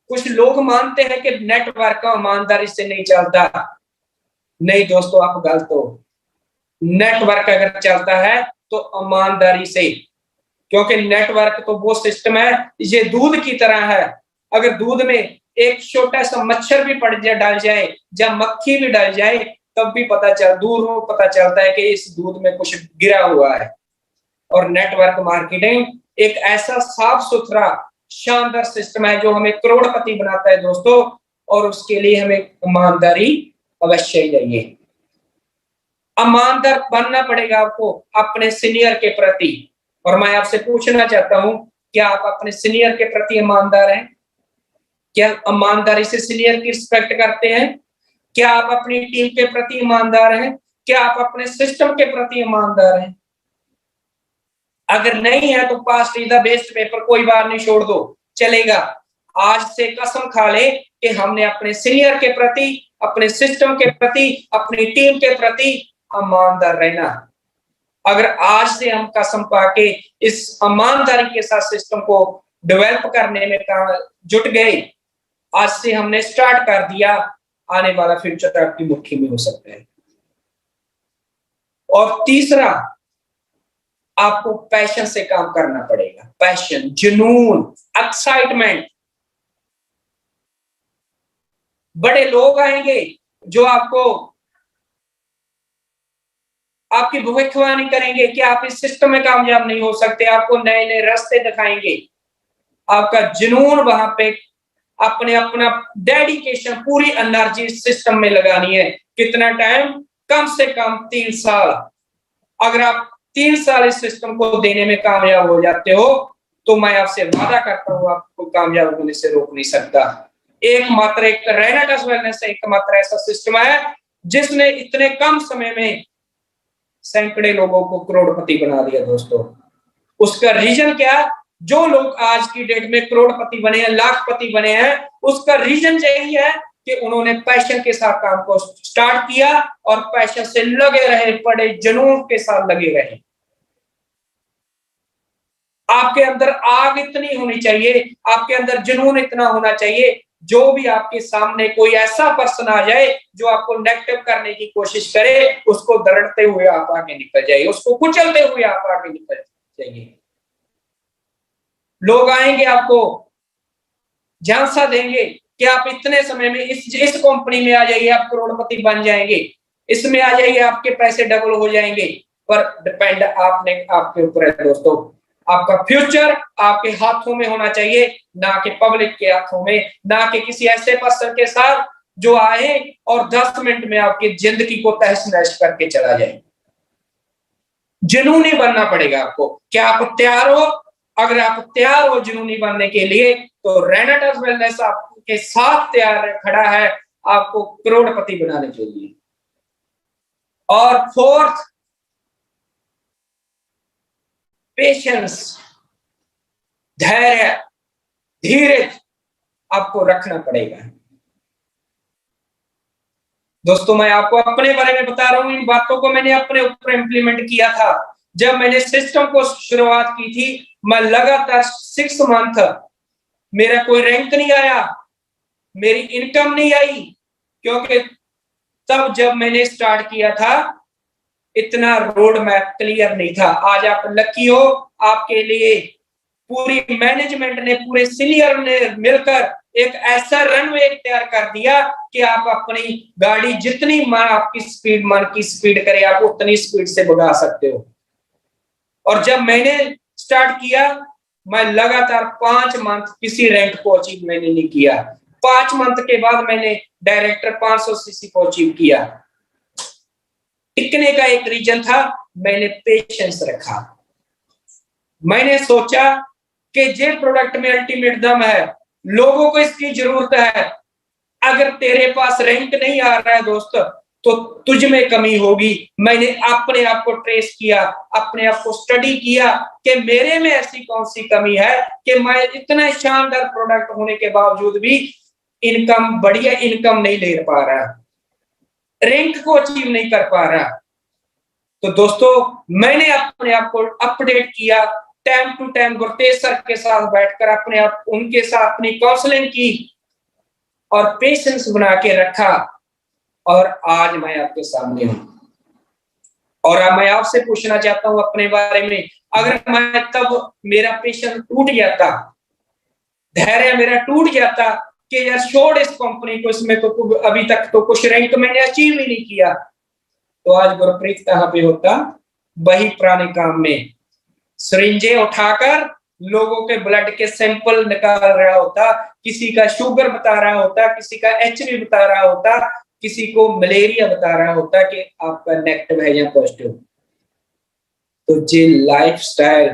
कुछ लोग मानते हैं कि नेटवर्क ईमानदारी से नहीं चलता। नहीं दोस्तों, आप गलत हो। नेटवर्क अगर चलता है तो ईमानदारी से, क्योंकि नेटवर्क तो वो सिस्टम है, ये दूध की तरह है। अगर दूध में एक छोटा सा मच्छर भी पड़ जाए, डल जाए, या मक्खी भी डल जाए, तब भी दूर पता चलता है कि इस दूध में कुछ गिरा हुआ है। और नेटवर्क मार्केटिंग एक ऐसा साफ सुथरा शानदार सिस्टम है जो हमें करोड़पति बनाता है दोस्तों, और उसके लिए हमें ईमानदारी अवश्य ही चाहिए। ईमानदार बनना पड़ेगा आपको अपने सीनियर के प्रति। और मैं आपसे पूछना चाहता हूं, क्या आप अपने सीनियर के प्रति ईमानदार हैं? क्या ईमानदारी से सीनियर की रिस्पेक्ट करते हैं? क्या आप अपनी टीम के प्रति ईमानदार हैं? क्या आप अपने सिस्टम के प्रति ईमानदार हैं? अगर नहीं है तो past is the best paper, कोई बार नहीं, छोड़ दो, चलेगा। आज से कसम खा ले कि हमने अपने सीनियर के प्रति, अपने सिस्टम के प्रति, अपनी टीम के प्रति ईमानदार रहना। अगर आज से हम कसम पाके इस ईमानदारी के साथ सिस्टम को डेवलप करने में जुट गए, आज से हमने स्टार्ट कर दिया, आने वाला फ्यूचर आपकी मुट्ठी में हो सकता है। और तीसरा, आपको पैशन से काम करना पड़ेगा। पैशन, जुनून, एक्साइटमेंट। बड़े लोग आएंगे जो आपकी भविष्यवाणी करेंगे कि आप इस सिस्टम में कामयाब नहीं हो सकते, आपको नए नए रास्ते दिखाएंगे। आपका जुनून वहां पे अपना डेडिकेशन, पूरी एनर्जी सिस्टम में लगानी है। कितना टाइम? कम से कम 3 साल। अगर आप 3 साल इस सिस्टम को देने में कामयाब हो जाते हो, तो मैं आपसे वादा करता हूं आपको कामयाब होने से रोक नहीं सकता। एकमात्र एक रेनेटस वेलनेस एकमात्र ऐसा सिस्टम है जिसने इतने कम समय में सैकड़े लोगों को करोड़पति बना दिया दोस्तों। उसका रीजन क्या? जो लोग आज की डेट में करोड़पति बने हैं, लाखपति बने हैं, उसका रीजन यही है कि उन्होंने पैशन के साथ काम को स्टार्ट किया और पैशन से लगे रहे, बड़े जुनून के साथ लगे रहे। आपके अंदर आग इतनी होनी चाहिए, आपके अंदर जुनून इतना होना चाहिए, जो भी आपके सामने कोई ऐसा पर्सन आ जाए जो आपको नेगेटिव करने की कोशिश करे, उसको दरड़ते हुए आप आगे निकल जाइए, उसको कुचलते हुए आप आगे निकल जाइए। लोग आएंगे, आपको झांसा देंगे कि आप इतने समय में इस कंपनी में आ जाइए, आप करोड़पति बन जाएंगे, इसमें आ जाइए, आपके पैसे डबल हो जाएंगे। पर डिपेंड आपके ऊपर है दोस्तों। आपका फ्यूचर आपके हाथों में होना चाहिए, ना कि पब्लिक के हाथों में, ना कि किसी ऐसे पर्सन के साथ जो आए और 10 मिनट में आपकी जिंदगी को तहस नहस करके चला जाए। जुनूनी बनना पड़ेगा आपको। क्या आप तैयार हो? अगर आप तैयार हो जुनूनी बनने के लिए, तो रेनेटस वेलनेस आपके साथ तैयार खड़ा है आपको करोड़पति बनाने के लिए। और फोर्थ, पेशेंस, धैर्य, धीरज आपको रखना पड़ेगा दोस्तों। मैं आपको अपने बारे में बता रहा हूं, इन बातों को मैंने अपने ऊपर इंप्लीमेंट किया था। जब मैंने सिस्टम को शुरुआत की थी, मैं लगातार 6 मंथ मेरा कोई रैंक नहीं आया, मेरी इनकम नहीं आई, क्योंकि तब जब मैंने स्टार्ट किया था इतना रोड मैप क्लियर नहीं था। आज आप लकी हो, आपके लिए पूरी मैनेजमेंट ने, पूरे सीनियर ने मिलकर एक ऐसा रनवे तैयार कर दिया कि आप अपनी गाड़ी जितनी आपकी स्पीड मन की स्पीड करे, आप उतनी स्पीड से भगा सकते हो। और जब मैंने स्टार्ट किया, मैं लगातार 5 मंथ किसी रैंक को अचीव मैंने नहीं किया। 5 मंथ के बाद मैंने डायरेक्टर 500 सीसी को अचीव किया। टिकने का एक रीजन था, मैंने पेशेंस रखा। मैंने सोचा कि जे प्रोडक्ट में अल्टीमेट दम है, लोगों को इसकी जरूरत है, अगर तेरे पास रैंक नहीं आ रहा है दोस्त, तो तुझ में कमी होगी। मैंने अपने आप को ट्रेस किया, अपने आप को स्टडी किया कि मेरे में ऐसी कौन सी कमी है कि मैं इतना शानदार प्रोडक्ट होने के बावजूद भी इनकम, बढ़िया इनकम नहीं ले पा रहा, रैंक को अचीव नहीं कर पा रहा। तो दोस्तों मैंने अपने आप को अपडेट किया, time to time Gurtej sir के साथ बैठकर अपने आप उनके साथ अपनी काउंसलिंग की और पेशेंस बना के रखा, और आज मैं आपके सामने हूं। और अब मैं आपसे पूछना चाहता हूं अपने बारे में, अगर मैं तब मेरा पेशेंस टूट जाता, धैर्य मेरा टूट जाता कि यार छोड़ इस कंपनी को, इसमें तो अभी तक तो कुछ रैंक मैंने अचीव ही नहीं किया, तो आज गुरप्रीत कहां पे होता? वही पुराने काम में सिरिंजे उठाकर लोगों के ब्लड के सैंपल निकाल रहा होता, किसी का शुगर बता रहा होता, किसी का एचवी बता रहा होता, किसी को मलेरिया बता रहा होता कि आपका नेगेटिव है या पॉजिटिव। तो जे लाइफस्टाइल,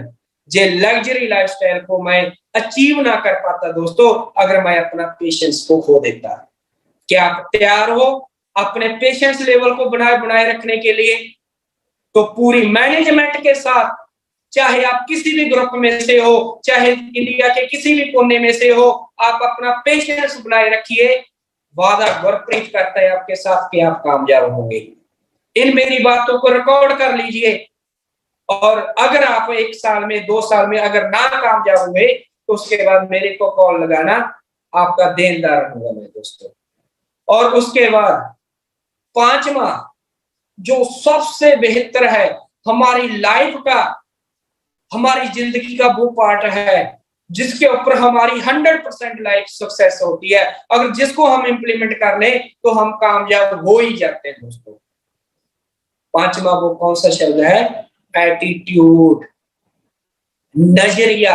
जे लग्जरी लाइफस्टाइल को मैं अचीव ना कर पाता दोस्तों, अगर मैं अपना पेशेंस को खो देता। क्या आप तैयार हो अपने पेशेंस लेवल को बनाए रखने के लिए? तो पूरी मैनेजमेंट के साथ, चाहे आप किसी भी ग्रुप में से हो, चाहे इंडिया के किसी भी कोने में से हो, आप अपना पेशेंस बनाए रखिए। वादा गुरप्रीत करता है आपके साथ कि आप कामयाब होंगे। इन मेरी बातों को रिकॉर्ड कर लीजिए, और अगर आप 1 साल में 2 साल में अगर ना कामयाब हुए, तो उसके बाद मेरे को कॉल लगाना, आपका देनदार रहूंगा मैं दोस्तों। और उसके बाद 5वां जो सबसे बेहतर है हमारी लाइफ का, हमारी जिंदगी का वो पार्ट है जिसके ऊपर हमारी 100% लाइफ सक्सेस होती है। अगर जिसको हम इंप्लीमेंट कर ले तो हम कामयाब हो ही जाते हैं दोस्तों। 5वां वो कौन सा शब्द है? एटीट्यूड, नजरिया।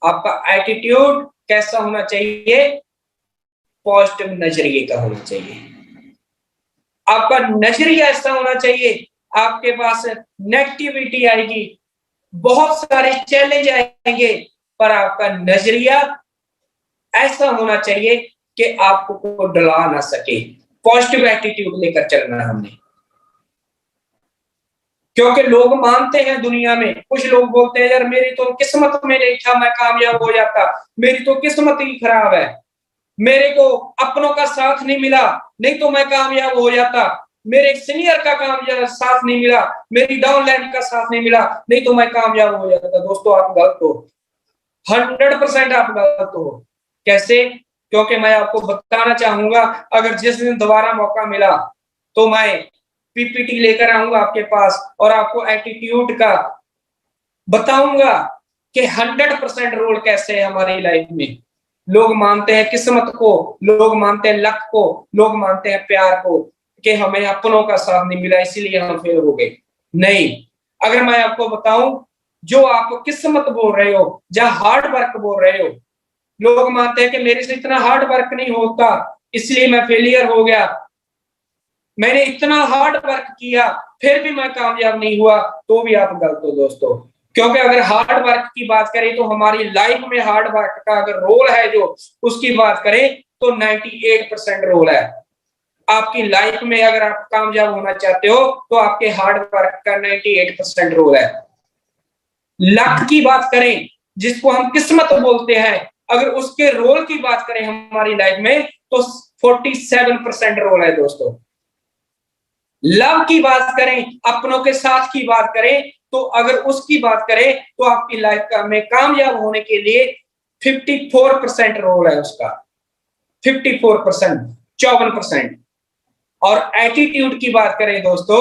आपका एटीट्यूड कैसा होना चाहिए? पॉजिटिव नजरिए का होना चाहिए। आपका नजरिया ऐसा होना चाहिए, आपके पास नेगेटिविटी आएगी, बहुत सारे चैलेंज आएंगे, पर आपका नजरिया ऐसा होना चाहिए कि आपको डरा ना सके। पॉजिटिव एटीट्यूड लेकर चलना है हमने, क्योंकि लोग मानते हैं दुनिया में, कुछ लोग बोलते हैं यार मेरी तो किस्मत में नहीं था, मैं कामयाब हो जाता, मेरी तो किस्मत ही खराब है, मेरे को अपनों का साथ नहीं मिला, नहीं तो मैं कामयाब हो जाता, मेरे सीनियर का कामयाब साथ नहीं मिला, मेरी डाउनलाइन का साथ नहीं मिला, नहीं तो मैं कामयाब हो जाता। दोस्तों आप गलत हो, 100% आप गलत हो। कैसे? क्योंकि मैं आपको बताना चाहूंगा, अगर जिस दिन दोबारा मौका मिला तो मैं पीपीटी लेकर आऊंगा आपके पास और आपको एटीट्यूड का बताऊंगा कि 100% रोल कैसे है हमारी लाइफ में। लोग मानते हैं किस्मत को, लोग मानते हैं लक को, लोग मानते हैं प्यार को कि हमें अपनों का साथ नहीं मिला इसलिए हम फेल हो गए। नहीं, अगर मैं आपको बताऊं, जो आप किस्मत बोल रहे हो, जहां हार्ड वर्क बोल रहे हो, लोग मानते हैं कि मेरे से इतना हार्ड वर्क नहीं होता इसलिए मैं फेलियर हो गया, मैंने इतना हार्ड वर्क किया फिर भी मैं कामयाब नहीं हुआ, तो भी आप गलत हो दोस्तों। क्योंकि अगर हार्ड वर्क की बात करें तो हमारी लाइफ में हार्ड वर्क का अगर रोल है जो उसकी बात करें तो 98% रोल है आपकी लाइफ में। अगर आप कामयाब होना चाहते हो तो आपके हार्ड वर्क का 98% रोल है। लक की बात करें जिसको हम किस्मत बोलते हैं, अगर उसके रोल की बात करें हमारी लाइफ में तो 47% रोल है दोस्तों। लव की बात करें, अपनों के साथ की बात करें, तो अगर उसकी बात करें तो आपकी लाइफ का में कामयाब होने के लिए 54% रोल है उसका, 54%, 54%। और एटीट्यूड की बात करें दोस्तों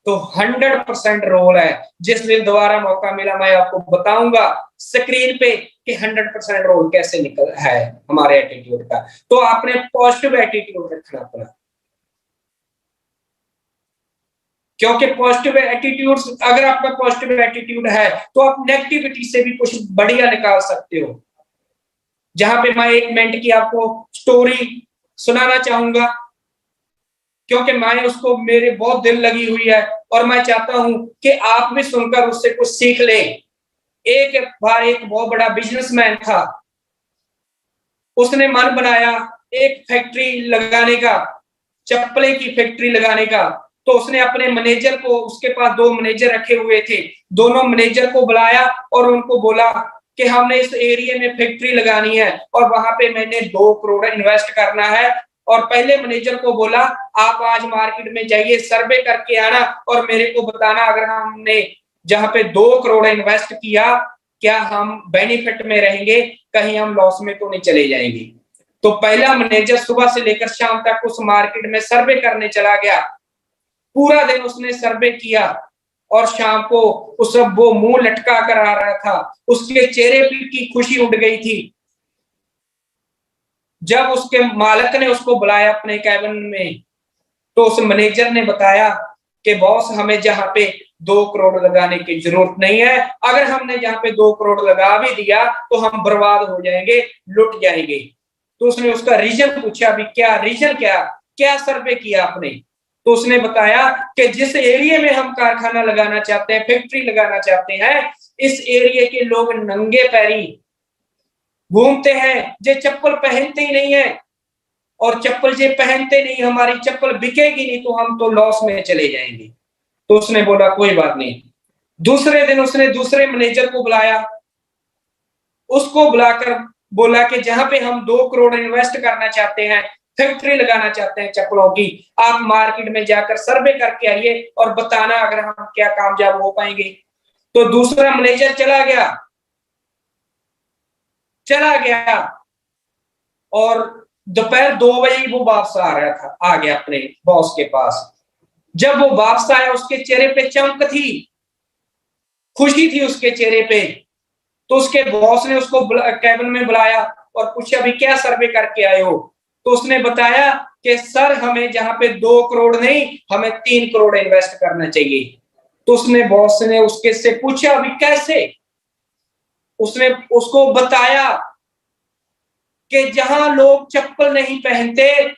तो 100% रोल है। जिस दिन दोबारा मौका मिला मैं आपको बताऊंगा स्क्रीन पे कि 100% रोल कैसे निकल है हमारे एटीट्यूड का। तो आपने पॉजिटिव एटीट्यूड रखना अपना, क्योंकि पॉजिटिव एटीट्यूड, अगर आपका पॉजिटिव एटीट्यूड है तो आप नेगेटिविटी से भी कुछ बढ़िया निकाल सकते हो। जहां पे मैं 1 मिनट की आपको स्टोरी सुनाना चाहूंगा, क्योंकि मैं उसको मेरे बहुत दिल लगी हुई है और मैं चाहता हूं कि आप भी सुनकर उससे कुछ सीख ले। एक बार एक बहुत बड़ा बिजनेसमैन था, उसने मन बनाया एक फैक्ट्री लगाने का, चप्पले की फैक्ट्री लगाने का। तो उसने अपने मैनेजर को, उसके पास 2 मैनेजर रखे हुए थे, दोनों मैनेजर को बुलाया और उनको बोला कि हमने इस एरिया में फैक्ट्री लगानी है और वहां पे मैंने 2 करोड़ इन्वेस्ट करना है। और पहले मैनेजर को बोला आप आज मार्केट में जाइए, सर्वे करके आना और मेरे को बताना अगर हमने जहां पे 2 करोड़ इन्वेस्ट किया क्या हम बेनिफिट में रहेंगे, कहीं हम लॉस में तो नहीं चले जाएंगे। तो पहला मैनेजर सुबह से लेकर शाम तक उस मार्केट में सर्वे करने चला गया। पूरा दिन उसने सर्वे किया और शाम को वो मुंह लटका कर आ रहा था, उसके चेहरे पे की खुशी उड़ गई थी। जब उसके मालिक ने उसको बुलाया अपने कैबिन में, तो उस मैनेजर ने बताया कि बॉस हमें जहां पे 2 करोड़ लगाने की जरूरत नहीं है, अगर हमने जहां पे 2 करोड़ लगा भी दिया तो हम बर्बाद हो जाएंगे, लुट जाएंगे। तो उसने उसका रीजन पूछा, भी क्या रीजन, क्या सर्वे किया आपने? तो उसने बताया कि जिस एरिया में हम कारखाना लगाना चाहते हैं, फैक्ट्री लगाना चाहते हैं, इस एरिया के लोग नंगे पैरी घूमते हैं, जे चप्पल पहनते ही नहीं है, और चप्पल जे पहनते नहीं, हमारी चप्पल बिकेगी नहीं तो हम तो लॉस में चले जाएंगे। तो उसने बोला कोई बात नहीं। दूसरे दिन उसने दूसरे मैनेजर को बुलाया, उसको बुलाकर बोला कि जहां पे हम 2 करोड़ इन्वेस्ट करना चाहते हैं, फैक्ट्री लगाना चाहते हैं चप्पलों की, आप मार्केट में जाकर सर्वे करके आइए और बताना अगर हम क्या कामयाब हो पाएंगे। तो दूसरा मैनेजर चला गया और दोपहर 2 बजे वो वापस आ गया अपने बॉस के पास। जब वो वापस आया उसके चेहरे पे चमक थी, खुशी थी उसके चेहरे पे। तो उसके बॉस ने उसको कैबिन में बुलाया और पूछा भी क्या सर्वे करके आए हो? तो उसने बताया कि सर हमें जहां पे 2 करोड़ नहीं, हमें 3 करोड़ इन्वेस्ट करना चाहिए। तो उसने बॉस ने उसके से पूछा अभी कैसे? उसने उसको बताया कि जहां लोग चप्पल नहीं पहनते,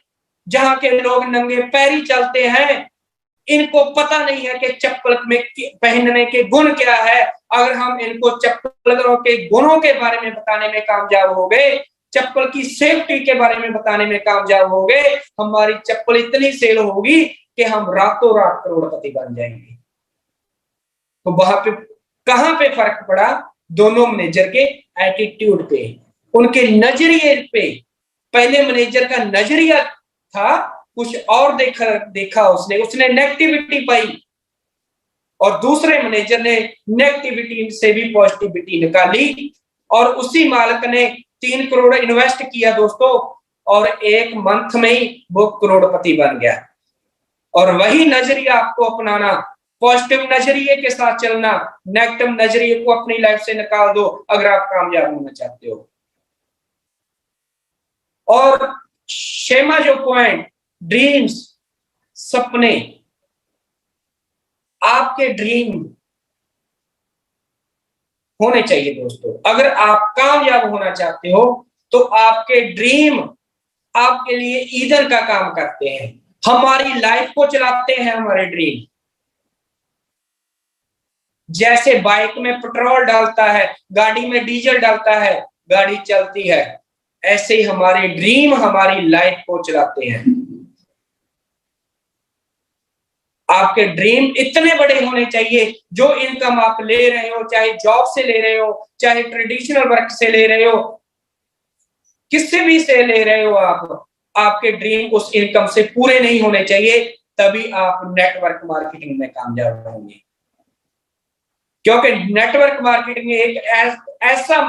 जहां के लोग नंगे पैरी चलते हैं, इनको पता नहीं है कि चप्पल में पहनने के गुण क्या है। अगर हम इनको चप्पलों के गुणों के बारे में बताने में कामयाब हो गए, चप्पल की सेफ्टी के बारे में बताने में कामयाब हो गए, हमारी चप्पल इतनी सेल होगी कि हम रातों रात करोड़पति बन जाएंगे। तो वहां पे कहां पे फर्क पड़ा? दोनों मैनेजर के एटीट्यूड पे, उनके नजरिए पे। पहले मैनेजर का नजरिया था कुछ और, देखा उसने नेगेटिविटी पाई, और दूसरे मैनेजर ने नेगेटिविटी से भी पॉजिटिविटी निकाली और उसी मालिक ने 3 करोड़ इन्वेस्ट किया दोस्तों, और 1 मंथ में ही वो करोड़पति बन गया। और वही नजरिया आपको अपनाना, पॉजिटिव नजरिए के साथ चलना, नेगेटिव नजरिए को अपनी लाइफ से निकाल दो अगर आप कामयाब होना चाहते हो। और शेमा जो पॉइंट, ड्रीम्स, सपने, आपके ड्रीम होने चाहिए दोस्तों। अगर आप कामयाब होना चाहते हो तो आपके ड्रीम आपके लिए ईंधन का काम करते हैं, हमारी लाइफ को चलाते हैं हमारे ड्रीम। जैसे बाइक में पेट्रोल डालता है, गाड़ी में डीजल डालता है, गाड़ी चलती है, ऐसे ही हमारे ड्रीम हमारी लाइफ को चलाते हैं। आपके ड्रीम इतने बड़े होने चाहिए, जो इनकम आप ले रहे हो, चाहे जॉब से ले रहे हो, चाहे ट्रेडिशनल वर्क से ले रहे हो, किससे भी से ले रहे हो आप, आपके ड्रीम उस इनकम से पूरे नहीं होने चाहिए, तभी आप नेटवर्क मार्केटिंग में कामयाब होंगे। क्योंकि नेटवर्क मार्केटिंग एक ऐसा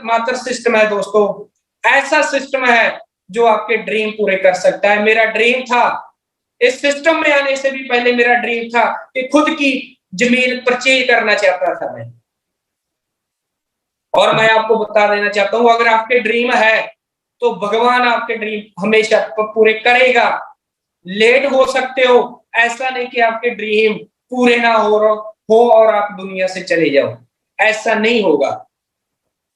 मात्र सिस्टम है दोस्तों, ऐसा सिस्टम है जो आपके ड्रीम पूरे कर सकता है। मेरा ड्रीम था, इस सिस्टम में आने से भी पहले मेरा ड्रीम था कि खुद की जमीन परचेज करना चाहता था मैं। और मैं आपको बता देना चाहता हूं, अगर आपके ड्रीम है तो भगवान आपके ड्रीम हमेशा पूरे करेगा। लेट हो सकते हो, ऐसा नहीं कि आपके ड्रीम पूरे ना हो और आप दुनिया से चले जाओ, ऐसा नहीं होगा।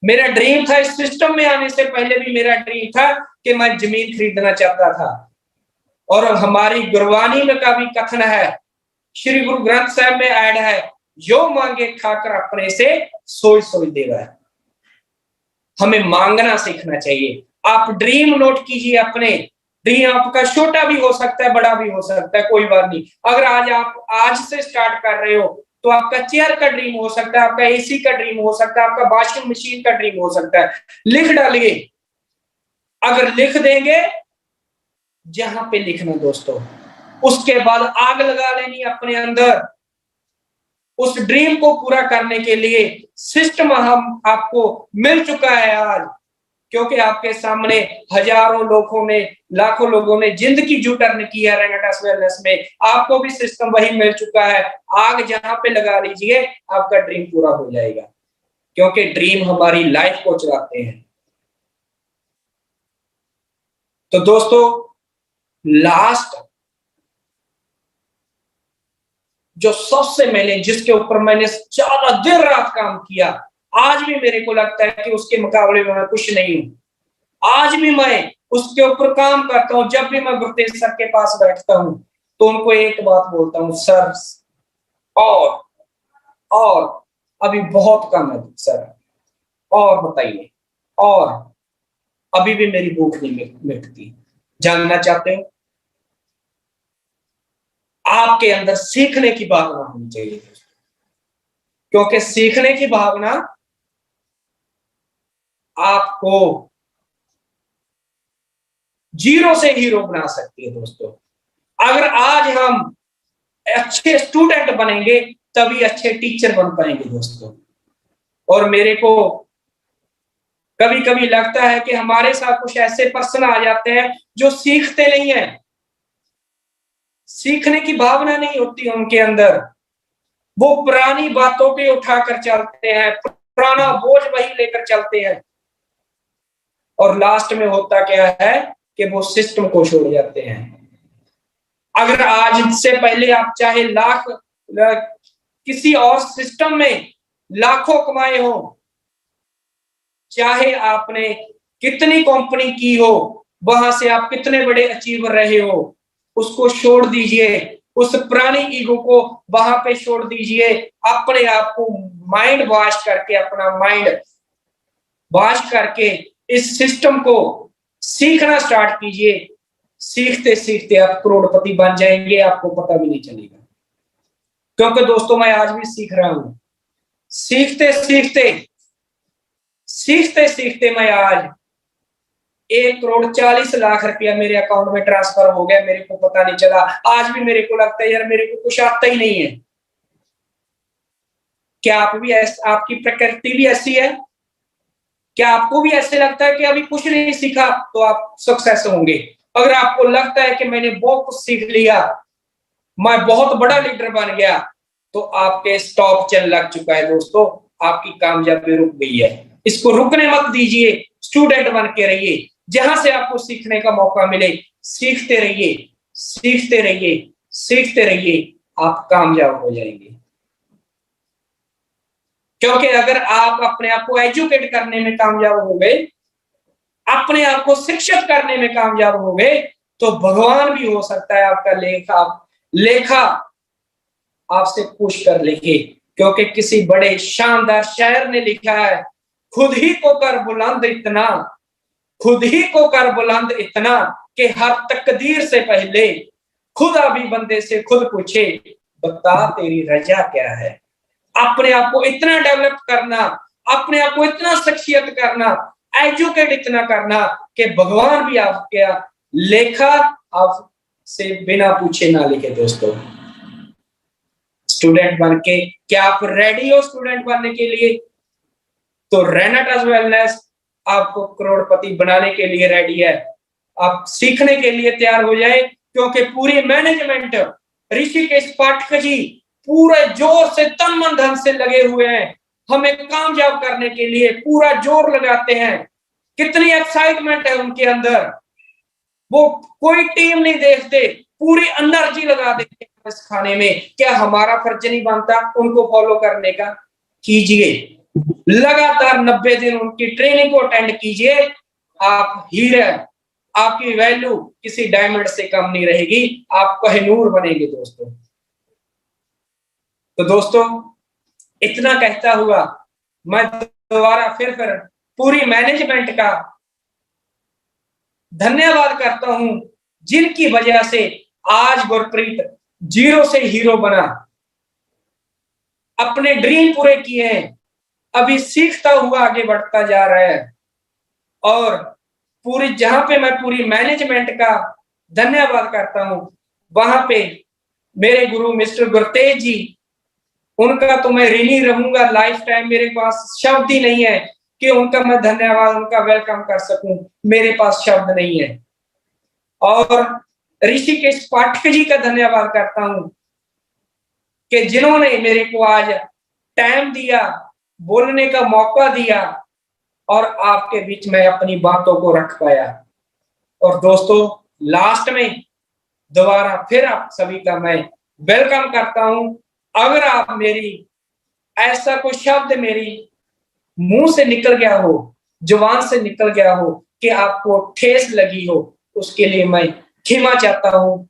मेरा ड्रीम था, इस सिस्टम में आने से पहले भी मेरा ड्रीम था कि मैं जमीन खरीदना चाहता था। और हमारी गुरबानी में का भी कथन है, श्री गुरु ग्रंथ साहब में ऐड है, जो मांगे खाकर अपने से सोच देगा। हमें मांगना सीखना चाहिए। आप ड्रीम नोट कीजिए अपने। ड्रीम आपका छोटा भी हो सकता है, बड़ा भी हो सकता है, कोई बात नहीं। अगर आप आज से स्टार्ट कर रहे हो तो आपका चेयर का ड्रीम हो सकता है, आपका एसी का ड्रीम हो सकता है, आपका वॉशिंग मशीन का ड्रीम हो सकता है। लिख डालिए। अगर लिख देंगे, जहां पे लिखना दोस्तों, उसके बाद आग लगा लेनी अपने अंदर। उस ड्रीम को पूरा करने के लिए सिस्टम हम आपको मिल चुका है आज, क्योंकि आपके सामने हजारों लोगों ने, लाखों लोगों ने जिंदगी जू टर्न की है रेनेटास वेलनेस में। आपको भी सिस्टम वही मिल चुका है। आग जहां पे लगा लीजिए, आपका ड्रीम पूरा हो जाएगा, क्योंकि ड्रीम हमारी लाइफ को चलाते हैं। तो दोस्तों, लास्ट जो सबसे मैंने, जिसके ऊपर मैंने ज्यादा देर रात काम किया, आज भी मेरे को लगता है कि उसके मुकाबले में मैं कुछ नहीं हूं। आज भी मैं उसके ऊपर काम करता हूं। जब भी मैं गुरतेज सर के पास बैठता हूं तो उनको एक बात बोलता हूं, सर और अभी बहुत कम है सर, और बताइए, और अभी भी मेरी भूख नहीं मिटती। जानना चाहते हो? आपके अंदर सीखने की भावना होनी चाहिए, क्योंकि सीखने की भावना आपको जीरो से हीरो बना सकती है दोस्तों। अगर आज हम अच्छे स्टूडेंट बनेंगे, तभी अच्छे टीचर बन पाएंगे दोस्तों। और मेरे को कभी कभी लगता है कि हमारे साथ कुछ ऐसे पर्सन आ जाते हैं जो सीखते नहीं है, सीखने की भावना नहीं होती उनके अंदर। वो पुरानी बातों पे उठाकर चलते हैं, पुराना बोझ वही लेकर चलते हैं, और लास्ट में होता क्या है कि वो सिस्टम को छोड़ जाते हैं। अगर आज से पहले आप चाहे लाख किसी और सिस्टम में लाखों कमाए हो, चाहे आपने कितनी कंपनी की हो, वहां से आप कितने बड़े अचीवर रहे हो, उसको छोड़ दीजिए। उस पुरानी ईगो को वहां पे छोड़ दीजिए। अपने आप को माइंड वॉश करके, अपना माइंड वॉश करके इस सिस्टम को सीखना स्टार्ट कीजिए। सीखते सीखते आप करोड़पति बन जाएंगे, आपको पता भी नहीं चलेगा। क्योंकि दोस्तों, मैं आज भी सीख रहा हूं। सीखते सीखते मैं आज 1,40,00,000 रुपया मेरे अकाउंट में ट्रांसफर हो गया, मेरे को पता नहीं चला। आज भी मेरे को लगता है यार मेरे को कुछ आता ही नहीं है। क्या आप भी आपकी प्रकृति भी ऐसी है? क्या आपको भी ऐसे लगता है कि अभी कुछ नहीं सीखा तो आप सक्सेस होंगे? अगर आपको लगता है कि मैंने बहुत कुछ सीख लिया, मैं बहुत बड़ा लीडर बन गया, तो आपके स्टॉप चल लग चुका है दोस्तों। आपकी कामयाबी रुक गई है। इसको रुकने मत दीजिए। स्टूडेंट बन के रहिए, जहां से आपको सीखने का मौका मिले सीखते रहिए, सीखते रहिए, सीखते रहिए। आप कामयाब हो जाएंगे। क्योंकि अगर आप अपने आप को एजुकेट करने में कामयाब हो गए, अपने आप को शिक्षित करने में कामयाब हो गए, तो भगवान भी हो सकता है आपका लेखा आपसे पूछ कर लिखे। क्योंकि किसी बड़े शानदार शायर ने लिखा है, खुद ही को कर बुलंद इतना, खुद ही को कर बुलंद इतना कि हर तकदीर से पहले खुदा भी बंदे से खुद पूछे, बता तेरी रजा क्या है। अपने आप को इतना डेवलप करना, अपने आप को इतना शख्सियत करना, एजुकेट इतना करना कि भगवान भी आपके लेखा आपसे बिना पूछे ना लिखे। दोस्तों, स्टूडेंट बन के क्या आप रेडी हो स्टूडेंट बनने के लिए? तो रेनेटास वेलनेस आपको करोड़पति बनाने के लिए रेडी है। आप सीखने के लिए तैयार हो जाए, क्योंकि पूरी मैनेजमेंट, ऋषिकेश पाठक जी पूरे जोर से तन मन धन से लगे हुए हैं। हमें कामयाब करने के लिए पूरा जोर लगाते हैं। कितनी एक्साइटमेंट है उनके अंदर। वो कोई टीम नहीं देखते, पूरी एनर्जी लगा देते हैं इस खाने में। क्या हमारा फर्ज नहीं बनता उनको फॉलो करने का? कीजिए। लगातार 90 दिन उनकी ट्रेनिंग को अटेंड कीजिए। आप हीरे, आपकी वैल्यू किसी डायमंड से कम नहीं रहेगी। आप कोहिनूर बनेंगे दोस्तों। तो दोस्तों, इतना कहता हुआ मैं दोबारा फिर पूरी मैनेजमेंट का धन्यवाद करता हूं जिनकी वजह से आज गुरप्रीत जीरो से हीरो बना, अपने ड्रीम पूरे किए हैं, अभी सीखता हुआ आगे बढ़ता जा रहा है। और पूरी जहां पे मैं पूरी मैनेजमेंट का धन्यवाद करता हूं, वहां पे मेरे गुरु मिस्टर गुरतेज जी, उनका तो मैं ऋणी रहूंगा लाइफ टाइम। मेरे पास शब्द ही नहीं है कि उनका मैं धन्यवाद, उनका वेलकम कर सकूं, मेरे पास शब्द नहीं है। और ऋषिकेश पाठक जी का धन्यवाद करता हूं कि जिन्होंने मेरे को आज टाइम दिया, बोलने का मौका दिया और आपके बीच में अपनी बातों को रख पाया। और दोस्तों, लास्ट में दोबारा फिर आप सभी का मैं वेलकम करता हूं। अगर आप मेरी ऐसा कोई शब्द मेरी मुंह से निकल गया हो, जुबान से निकल गया हो कि आपको ठेस लगी हो, उसके लिए मैं क्षमा चाहता हूं।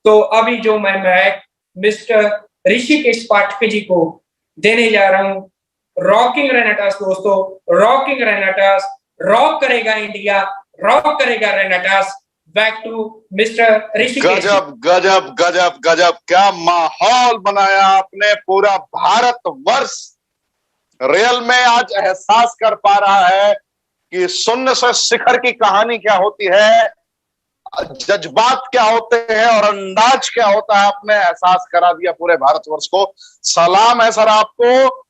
तो अभी जो मैं मिस्टर ऋषिकेश पाठक जी को देने जा रहा हूं। रॉकिंग रेनेटास दोस्तों, रॉकिंग रेनेटास, रॉक करेगा इंडिया, रॉक करेगा रेनेटास। Back to mister Rishikesh. गजब गजब गजब गजब, क्या माहौल बनाया आपने। पूरा भारत वर्ष रियल में आज एहसास कर पा रहा है कि शून्य से शिखर की कहानी क्या होती है, जज्बात क्या होते हैं और अंदाज क्या होता है। आपने एहसास करा दिया पूरे भारतवर्ष को। सलाम है सर आपको।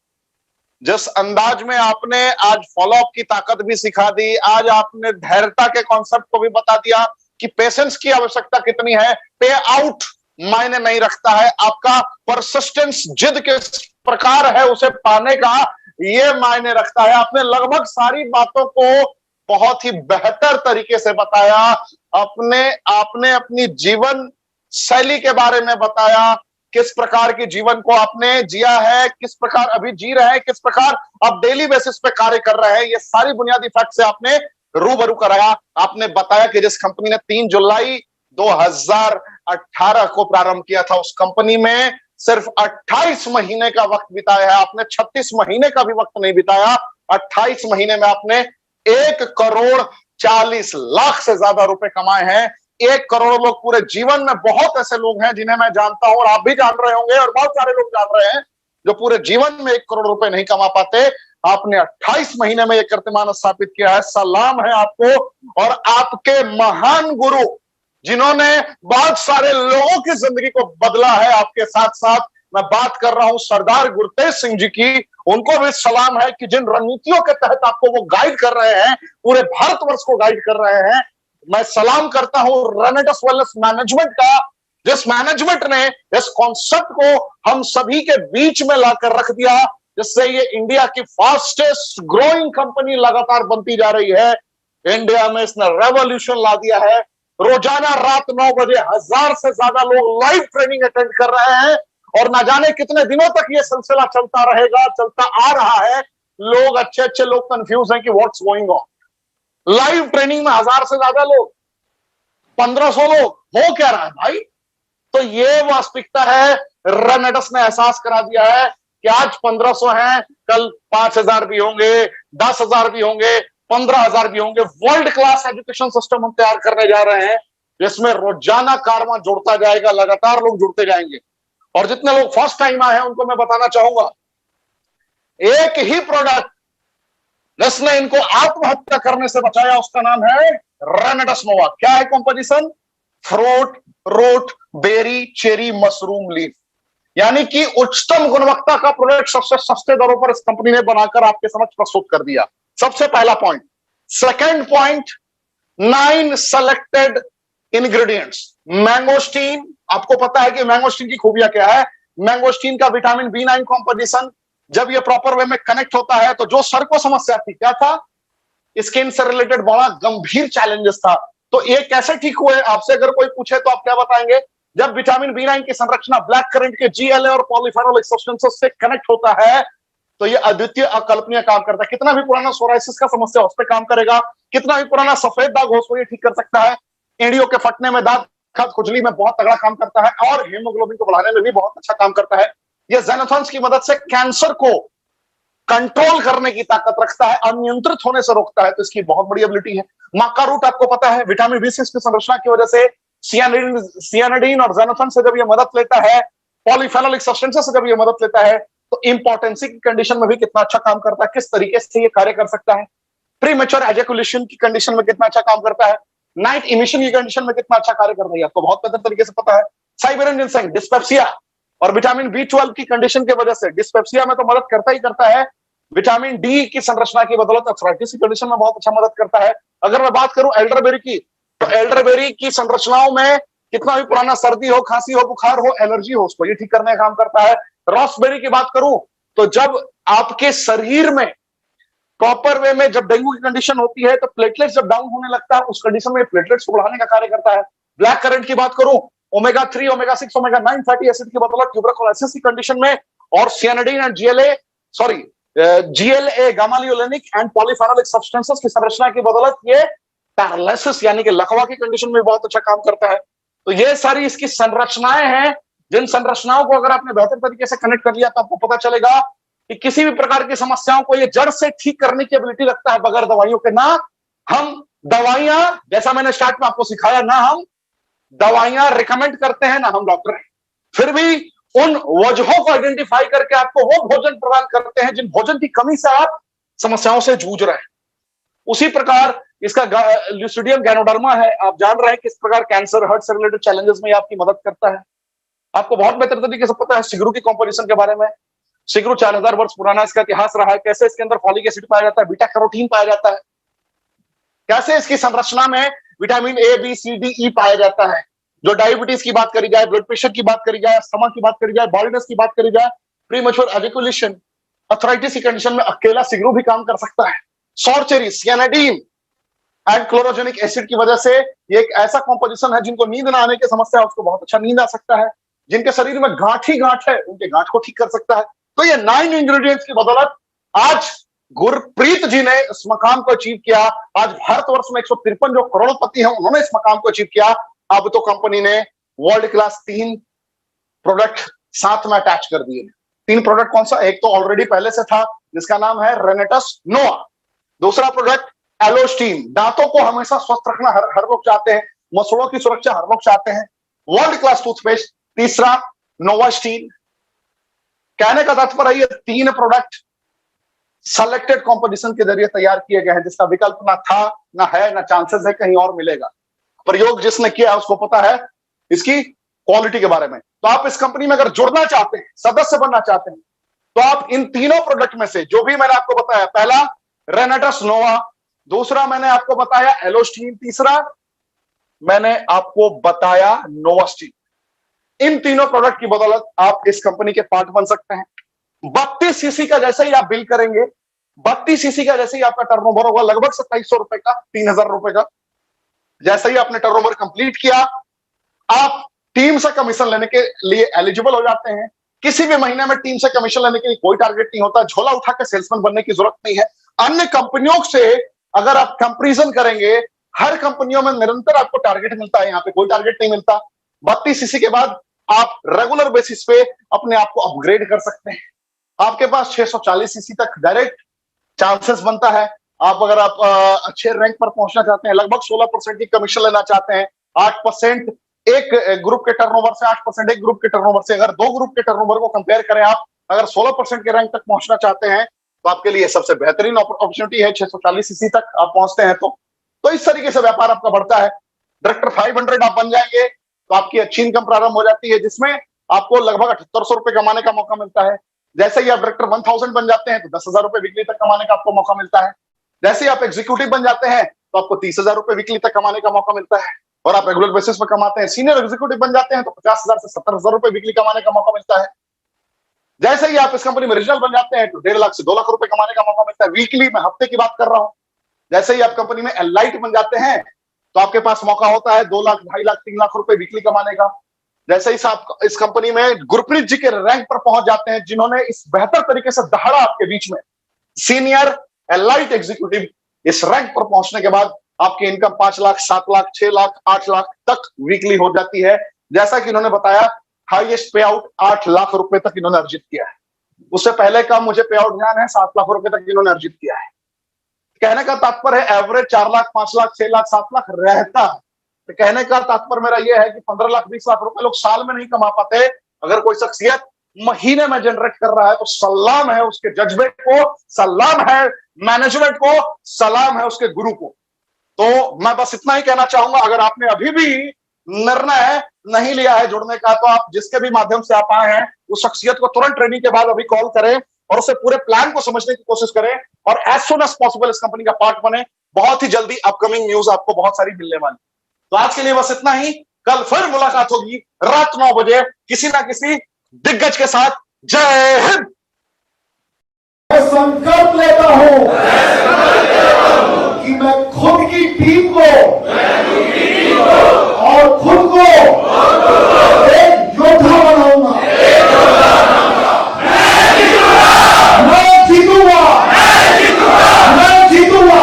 जिस अंदाज में आपने आज फॉलोअप की ताकत भी सिखा दी, आज आपने धैर्यता के कॉन्सेप्ट को भी बता दिया कि पेशेंस की आवश्यकता कितनी है। पे आउट मायने नहीं रखता है, आपका परसिस्टेंस, जिद किस प्रकार है उसे पाने का, ये मायने रखता है। आपने लगभग सारी बातों को बहुत ही बेहतर तरीके से बताया। आपने अपनी जीवन शैली के बारे में बताया, किस प्रकार के जीवन को आपने जिया है, किस प्रकार अभी जी रहे हैं, किस प्रकार आप डेली बेसिस पे कार्य कर रहे हैं। ये सारी बुनियादी फैक्ट से आपने रूबरू कराया। आपने बताया कि जिस कंपनी ने 3 जुलाई 2018 को प्रारंभ किया था, उस कंपनी में सिर्फ 28 महीने का वक्त बिताया है आपने, 36 महीने का भी वक्त नहीं बिताया। 28 महीने में आपने 1,40,00,000 से ज्यादा रुपए कमाए हैं। 1 करोड़ लोग पूरे जीवन में, बहुत ऐसे लोग हैं जिन्हें मैं जानता हूं और आप भी जान रहे होंगे और बहुत सारे लोग जान रहे हैं जो पूरे जीवन में 1 करोड़ रुपए नहीं कमा पाते। आपने 28 महीने में यह कीर्तिमान स्थापित किया है। सलाम है आपको। और आपके महान गुरु जिन्होंने बहुत सारे लोगों की जिंदगी को बदला है, आपके साथ साथ मैं बात कर रहा हूं सरदार गुरतेज सिंह जी की। उनको भी सलाम है कि जिन रणनीतियों के तहत आपको वो गाइड कर रहे हैं, पूरे भारतवर्ष को गाइड कर रहे हैं। मैं सलाम करता हूं रेनेटास वेलनेस मैनेजमेंट का, जिस मैनेजमेंट ने इस कॉन्सेप्ट को हम सभी के बीच में लाकर रख दिया, जिससे ये इंडिया की फास्टेस्ट ग्रोइंग कंपनी लगातार बनती जा रही है। इंडिया में इसने रेवोल्यूशन ला दिया है। रोजाना रात 9 बजे 1000 से ज्यादा लोग लाइव ट्रेनिंग अटेंड कर रहे हैं और ना जाने कितने दिनों तक ये सिलसिला चलता रहेगा, चलता आ रहा है। लोग, अच्छे लोग कंफ्यूज हैं कि what's going on. Live training में 1000 से ज्यादा लोग, 1500 लोग, हो क्या रहा है भाई? तो ये वास्तविकता है। रेनेटास ने एहसास करा दिया है कि आज 1500 हैं, कल 5000 भी होंगे, 10,000 भी होंगे, 15,000 भी होंगे। वर्ल्ड क्लास एजुकेशन सिस्टम हम तैयार करने जा रहे हैं, जिसमें रोजाना कारवां जुड़ता जाएगा, लगातार लोग जुड़ते जाएंगे। और जितने लोग फर्स्ट टाइम आए हैं उनको मैं बताना चाहूंगा, एक ही प्रोडक्ट जिसने इनको आत्महत्या करने से बचाया, उसका नाम है रेनेटास नोवा। क्या है composition? Fruit, root, berry, cherry, mushroom leaf. यानी कि उच्चतम गुणवत्ता का प्रोडक्ट सबसे सस्ते दरों पर इस कंपनी ने बनाकर आपके समक्ष प्रस्तुत कर दिया। सबसे पहला point. Second point, 9 selected ingredients. Mangosteen, आपको पता है कि मैंगोस्टीन की खूबियां क्या है। मैंगोस्टीन का विटामिन B9 कॉम्पोजिशन जब ये प्रॉपर वे में कनेक्ट होता है तो जो सर को समस्या थी, क्या था? स्किन से रिलेटेड बड़ा गंभीर चैलेंजेस था, तो ये कैसे ठीक हुए? आपसे अगर कोई पूछे तो आप क्या बताएंगे? जब विटामिन B9 की संरचना ब्लैक करंट के GLA और पॉलीफेनोलिक सब्सटेंसेस से कनेक्ट होता है तो ये अद्वितीय, अकल्पनीय काम करता है। कितना भी पुराना सोराइसिस का समस्या उस पर काम करेगा, कितना भी पुराना सफेद दाग हो उसको ये ठीक कर सकता है। एड़ियों के फटने में, दांत खुजली में बहुत तगड़ा काम करता है और हीमोग्लोबिन को बढ़ाने में भी बहुत अच्छा काम करता है। ये ज़ेनोथॉन्स की मदद से कैंसर को कंट्रोल करने की ताकत रखता है, अनियंत्रित होने से रोकता है, तो इसकी बहुत बड़ी एबिलिटी है। मक्का रूट आपको पता है, विटामिन B6 की संरचना की वजह से सियानिडीन और ज़ैनोथन से जब ये मदद लेता है, पॉलीफेनोलिक सब्सटेंसेस से जब ये मदद लेता है, तो इंपॉर्टेंसी की कंडीशन में भी कितना अच्छा काम करता है, किस तरीके से ये कार्य कर सकता है, प्रीमेच्योर एजैकुलेशन की कंडीशन में कितना अच्छा काम करता है, नाइट इमिशन की कंडीशन में कितना अच्छा कार्य करता है, आपको बहुत बेहतर तरीके से पता है। साइबेरियन जिनसेंग डिस्पेप्सिया और विटामिन B12 की कंडीशन की वजह से डिस्पेप्सिया में तो मदद करता ही करता है, विटामिन डी की संरचना की बदौलत अर्थराइटिस की कंडीशन में बहुत अच्छा मदद करता है। अगर मैं बात करूं एल्डरबेरी की, तो एल्डरबेरी की संरचनाओं में कितना भी पुराना सर्दी हो, खांसी हो, बुखार हो, एलर्जी हो, उसको ये ठीक करने का काम करता है। रॉसबेरी की बात करूं तो जब आपके शरीर में प्रॉपर वे में जब डेंगू की कंडीशन होती है तो प्लेटलेट्स जब डाउन होने लगता है, उस कंडीशन में प्लेटलेट्स को बढ़ाने का कार्य करता है। ब्लैक करंट की बात करूं, omega 3, omega 6, omega 9 fatty acid की बदौलत ट्यूबरकुलोसिस की कंडीशन में और cyanidin and GLA gamma linolenic and polyphenolic substances की संरचना की बदौलत ये पैरालिसिस यानी कि लकवा की कंडीशन में बहुत अच्छा काम करता है। तो ये सारी इसकी संरचनाएं हैं, जिन संरचनाओं को अगर आपने बेहतर तरीके से कनेक्ट कर लिया तो आपको पता चलेगा कि किसी भी प्रकार की समस्याओं को ये जड़ से ठीक करने की एबिलिटी रखता है बगैर दवाइयों के। ना हम दवाइयां, जैसा मैंने स्टार्ट में आपको सिखाया, ना हम दवाइयां रिकमेंड करते हैं, ना हम डॉक्टर हैं, फिर भी उन वजहों को आइडेंटिफाई करके आपको वो भोजन प्रदान करते हैं जिन भोजन की कमी से आप समस्याओं से जूझ रहे हैं। उसी प्रकार इसका ल्यूसिडियम गैनोडर्मा है, आप जान रहे हैं किस प्रकार कैंसर, हार्ट से रिलेटेड चैलेंजेस में आपकी मदद करता है। आपको बहुत बेहतर तरीके से पता है सिगरू की कॉम्पोजिशन के बारे में। सिगरू 4000 वर्ष पुराना इसका इतिहास रहा है, कैसे इसके अंदर फॉलिक एसिड पाया जाता है, बीटा कैरोटीन पाया जाता है, कैसे इसकी संरचना में vitamin A, B, C, D, E पाया जाता है। जो डायबिटीज की बात करी जाए, ब्लड प्रेशर की बात करी जाए, अस्थमा की बात करी जाए, बॉडीनेस की बात करी जाए, प्रीमेच्योर एजैकुलेशन, अर्थराइटिस की कंडीशन में अकेला सिगरू भी काम कर सकता है। Sour cherry, cyanidin and chlorogenic acid की वजह से ये एक ऐसा कॉम्पोजिशन है जिनको नींद ना आने की समस्या है उसको बहुत अच्छा नींद आ सकता है, जिनके शरीर में गांठ ही गांठ है उनके गांठ को ठीक कर सकता है। तो ये 9 इंग्रेडिएंट्स की बदौलत आज गुरप्रीत जी ने इस मकाम को अचीव किया। आज भारतवर्ष में 153 जो करोड़पति हैं उन्होंने इस मकाम को अचीव किया। अब तो कंपनी ने वर्ल्ड क्लास 3 प्रोडक्ट साथ में अटैच कर दिए। 3 प्रोडक्ट कौन सा? एक तो ऑलरेडी पहले से था जिसका नाम है रेनेटस नोवा, दूसरा प्रोडक्ट एलोस्टीन, दांतों को हमेशा स्वस्थ रखना हर लोग चाहते हैं, मसूड़ों की सुरक्षा हर लोग चाहते हैं, वर्ल्ड क्लास टूथपेस्ट, तीसरा नोवास्टीन। कहने का तात्पर्य ये 3 प्रोडक्ट सेलेक्टेड कॉम्पोजिशन के जरिए तैयार किए गए हैं, जिसका विकल्प ना था, ना है, ना चांसेस है कहीं और मिलेगा। प्रयोग जिसने किया उसको पता है इसकी क्वालिटी के बारे में। तो आप इस कंपनी में अगर जुड़ना चाहते हैं, सदस्य बनना चाहते हैं, तो आप इन तीनों प्रोडक्ट में से जो भी मैंने आपको बताया, पहला रेनेटस नोवा, दूसरा मैंने आपको बताया एलोस्टीन, तीसरा मैंने आपको बताया नोवास्टीन, इन तीनों प्रोडक्ट की बदौलत आप इस कंपनी के पार्ट बन सकते हैं। 32 सीसी का जैसे ही आप बिल करेंगे, 32 सीसी का जैसे ही आपका टर्नओवर होगा लगभग 2700 रुपए का, 3000 रुपए का, जैसे ही आपने टर्नओवर कंप्लीट किया आप टीम से कमीशन लेने के लिए एलिजिबल हो जाते हैं। किसी भी महीने में टीम से कमीशन लेने के लिए कोई टारगेट नहीं होता, झोला उठा के सेल्समैन बनने की जरूरत नहीं है। अन्य कंपनियों से अगर आप कंपैरिजन करेंगे, हर कंपनियों में निरंतर आपको टारगेट मिलता है, यहाँ पे कोई टारगेट नहीं मिलता। 32 सीसी के बाद आप रेगुलर बेसिस पे अपने आप को अपग्रेड कर सकते हैं। आपके पास 640 सीसी तक डायरेक्ट चांसेस बनता है। अगर आप अच्छे रैंक पर पहुंचना चाहते हैं, लगभग 16% की कमीशन लेना चाहते हैं, 8% एक ग्रुप के टर्नओवर से, 8% एक ग्रुप के टर्नओवर से, अगर 2 ग्रुप के टर्नओवर को कंपेयर करें आप, अगर 16% के रैंक तक पहुंचना चाहते हैं तो आपके लिए सबसे बेहतरीन अपॉर्चुनिटी है। 640 सीसी तक आप पहुंचते हैं तो इस तरीके से व्यापार आपका बढ़ता है। डायरेक्टर 500 आप बन जाएंगे तो आपकी अच्छी इनकम प्रारंभ हो जाती है, जिसमें आपको लगभग 7800 रुपए कमाने का मौका मिलता है। जैसे ही आप डायरेक्टर 1000 बन जाते हैं तो 10,000 रुपए वीकली तक कमाने का आपको मौका मिलता है। जैसे ही आप एग्जीक्यूटिव बन जाते हैं तो आपको 30,000 रुपए वीकली तक कमाने का मौका मिलता है, और आप रेगुलर बेसिस पर कमाते हैं। सीनियर एग्जीक्यूटिव बन जाते हैं तो 50,000 से 70,000 रुपए वीकली कमाने का मौका मिलता है। जैसे ही आप इस कंपनी में रीजनल बन जाते हैं तो 1.5 लाख से 2 लाख रुपए कमाने का मौका मिलता है वीकली, मैं हफ्ते की बात कर रहा हूं। जैसे ही आप कंपनी में एलाइट बन जाते हैं तो आपके पास मौका होता है 2 लाख, 2.5 लाख, 3 लाख रुपए वीकली कमाने का। जैसे ही आप इस कंपनी में गुरप्रीत जी के रैंक पर पहुंच जाते हैं, जिन्होंने इस बेहतर तरीके से दहाड़ा आपके बीच में, सीनियर एलाइट एग्जीक्यूटिव, इस रैंक पर पहुंचने के बाद आपकी इनकम 5 लाख, 7 लाख, 6 लाख, 8 लाख तक वीकली हो जाती है। जैसा कि इन्होंने बताया, हाईएस्ट पे आउट 8 लाख रुपए तक इन्होंने अर्जित किया है। उससे पहले का मुझे पे आउट ध्यान है 7 लाख रुपए तक इन्होंने अर्जित किया है। कहने का तात्पर्य है एवरेज 4 लाख 5 लाख 6 लाख 7 लाख रहता है। तो कहने का तात्पर्य मेरा यह है कि 15 लाख 20 लाख रुपए लोग साल में नहीं कमा पाते। अगर कोई शख्सियत महीने में जनरेट कर रहा है तो सलाम है उसके जज्बे को, सलाम है मैनेजमेंट को, सलाम है उसके गुरु को। तो मैं बस इतना ही कहना चाहूंगा, अगर आपने अभी भी निर्णय नहीं लिया है जुड़ने का, तो आप जिसके भी माध्यम से आप आए हैं उस शख्सियत को तुरंत ट्रेनिंग के बाद अभी कॉल करें और उससे पूरे प्लान को समझने की कोशिश करें और एज सुन एज पॉसिबल इस कंपनी का पार्ट बने। बहुत ही जल्दी अपकमिंग न्यूज आपको बहुत सारी मिलने वाली। तो आज के लिए बस इतना ही। कल फिर मुलाकात होगी रात 9 बजे किसी ना किसी दिग्गज के साथ। जय हिंद। मैं संकल्प लेता हूं कि मैं खुद की टीम को और खुद को एक योद्धा बनाऊंगा। मैं जीतूंगा। मैं जीतूंगा।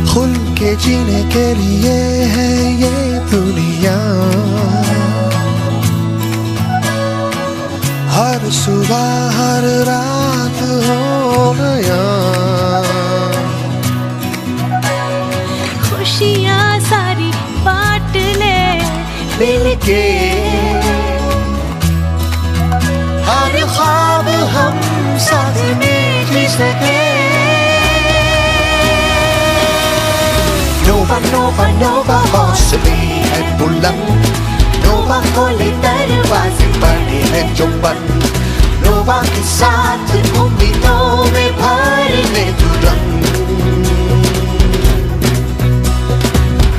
खुल के जीने के लिए है ये दुनिया, हर सुबह हर रात हो नया। खुशियाँ सारी बांट ले मिलके हर ख्वाब हम साथ में जी सके। नोवा नोवा हौसले है बुलंद, नोवा खोले दरवाजे बड़े हैं जो बंद। नोवा के साथ उम्मीदों में भरने तुरंत।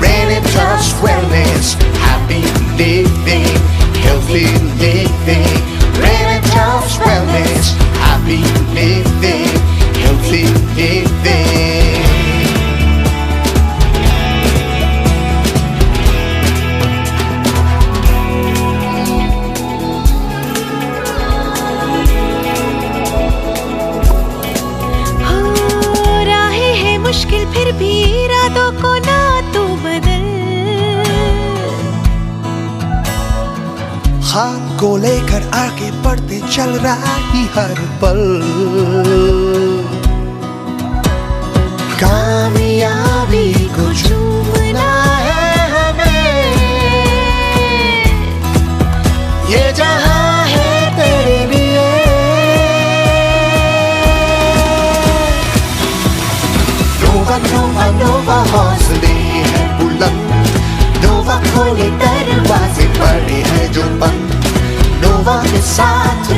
Renaissance Wellness, happy living, healthy living. Renaissance Wellness, happy living, healthy living. मुश्किल फिर भी इरादों को ना तू बदल। ख्वाब को लेकर आगे बढ़ते चल रहा ही हर पल। कामयाबी को चूमना है हमें, ये जहां है तेरे लिए। नोवा नोवा हौसले है बुलंद, नोवा खोले दरवाजे बड़े हैं जो बंद। नोवा के साथ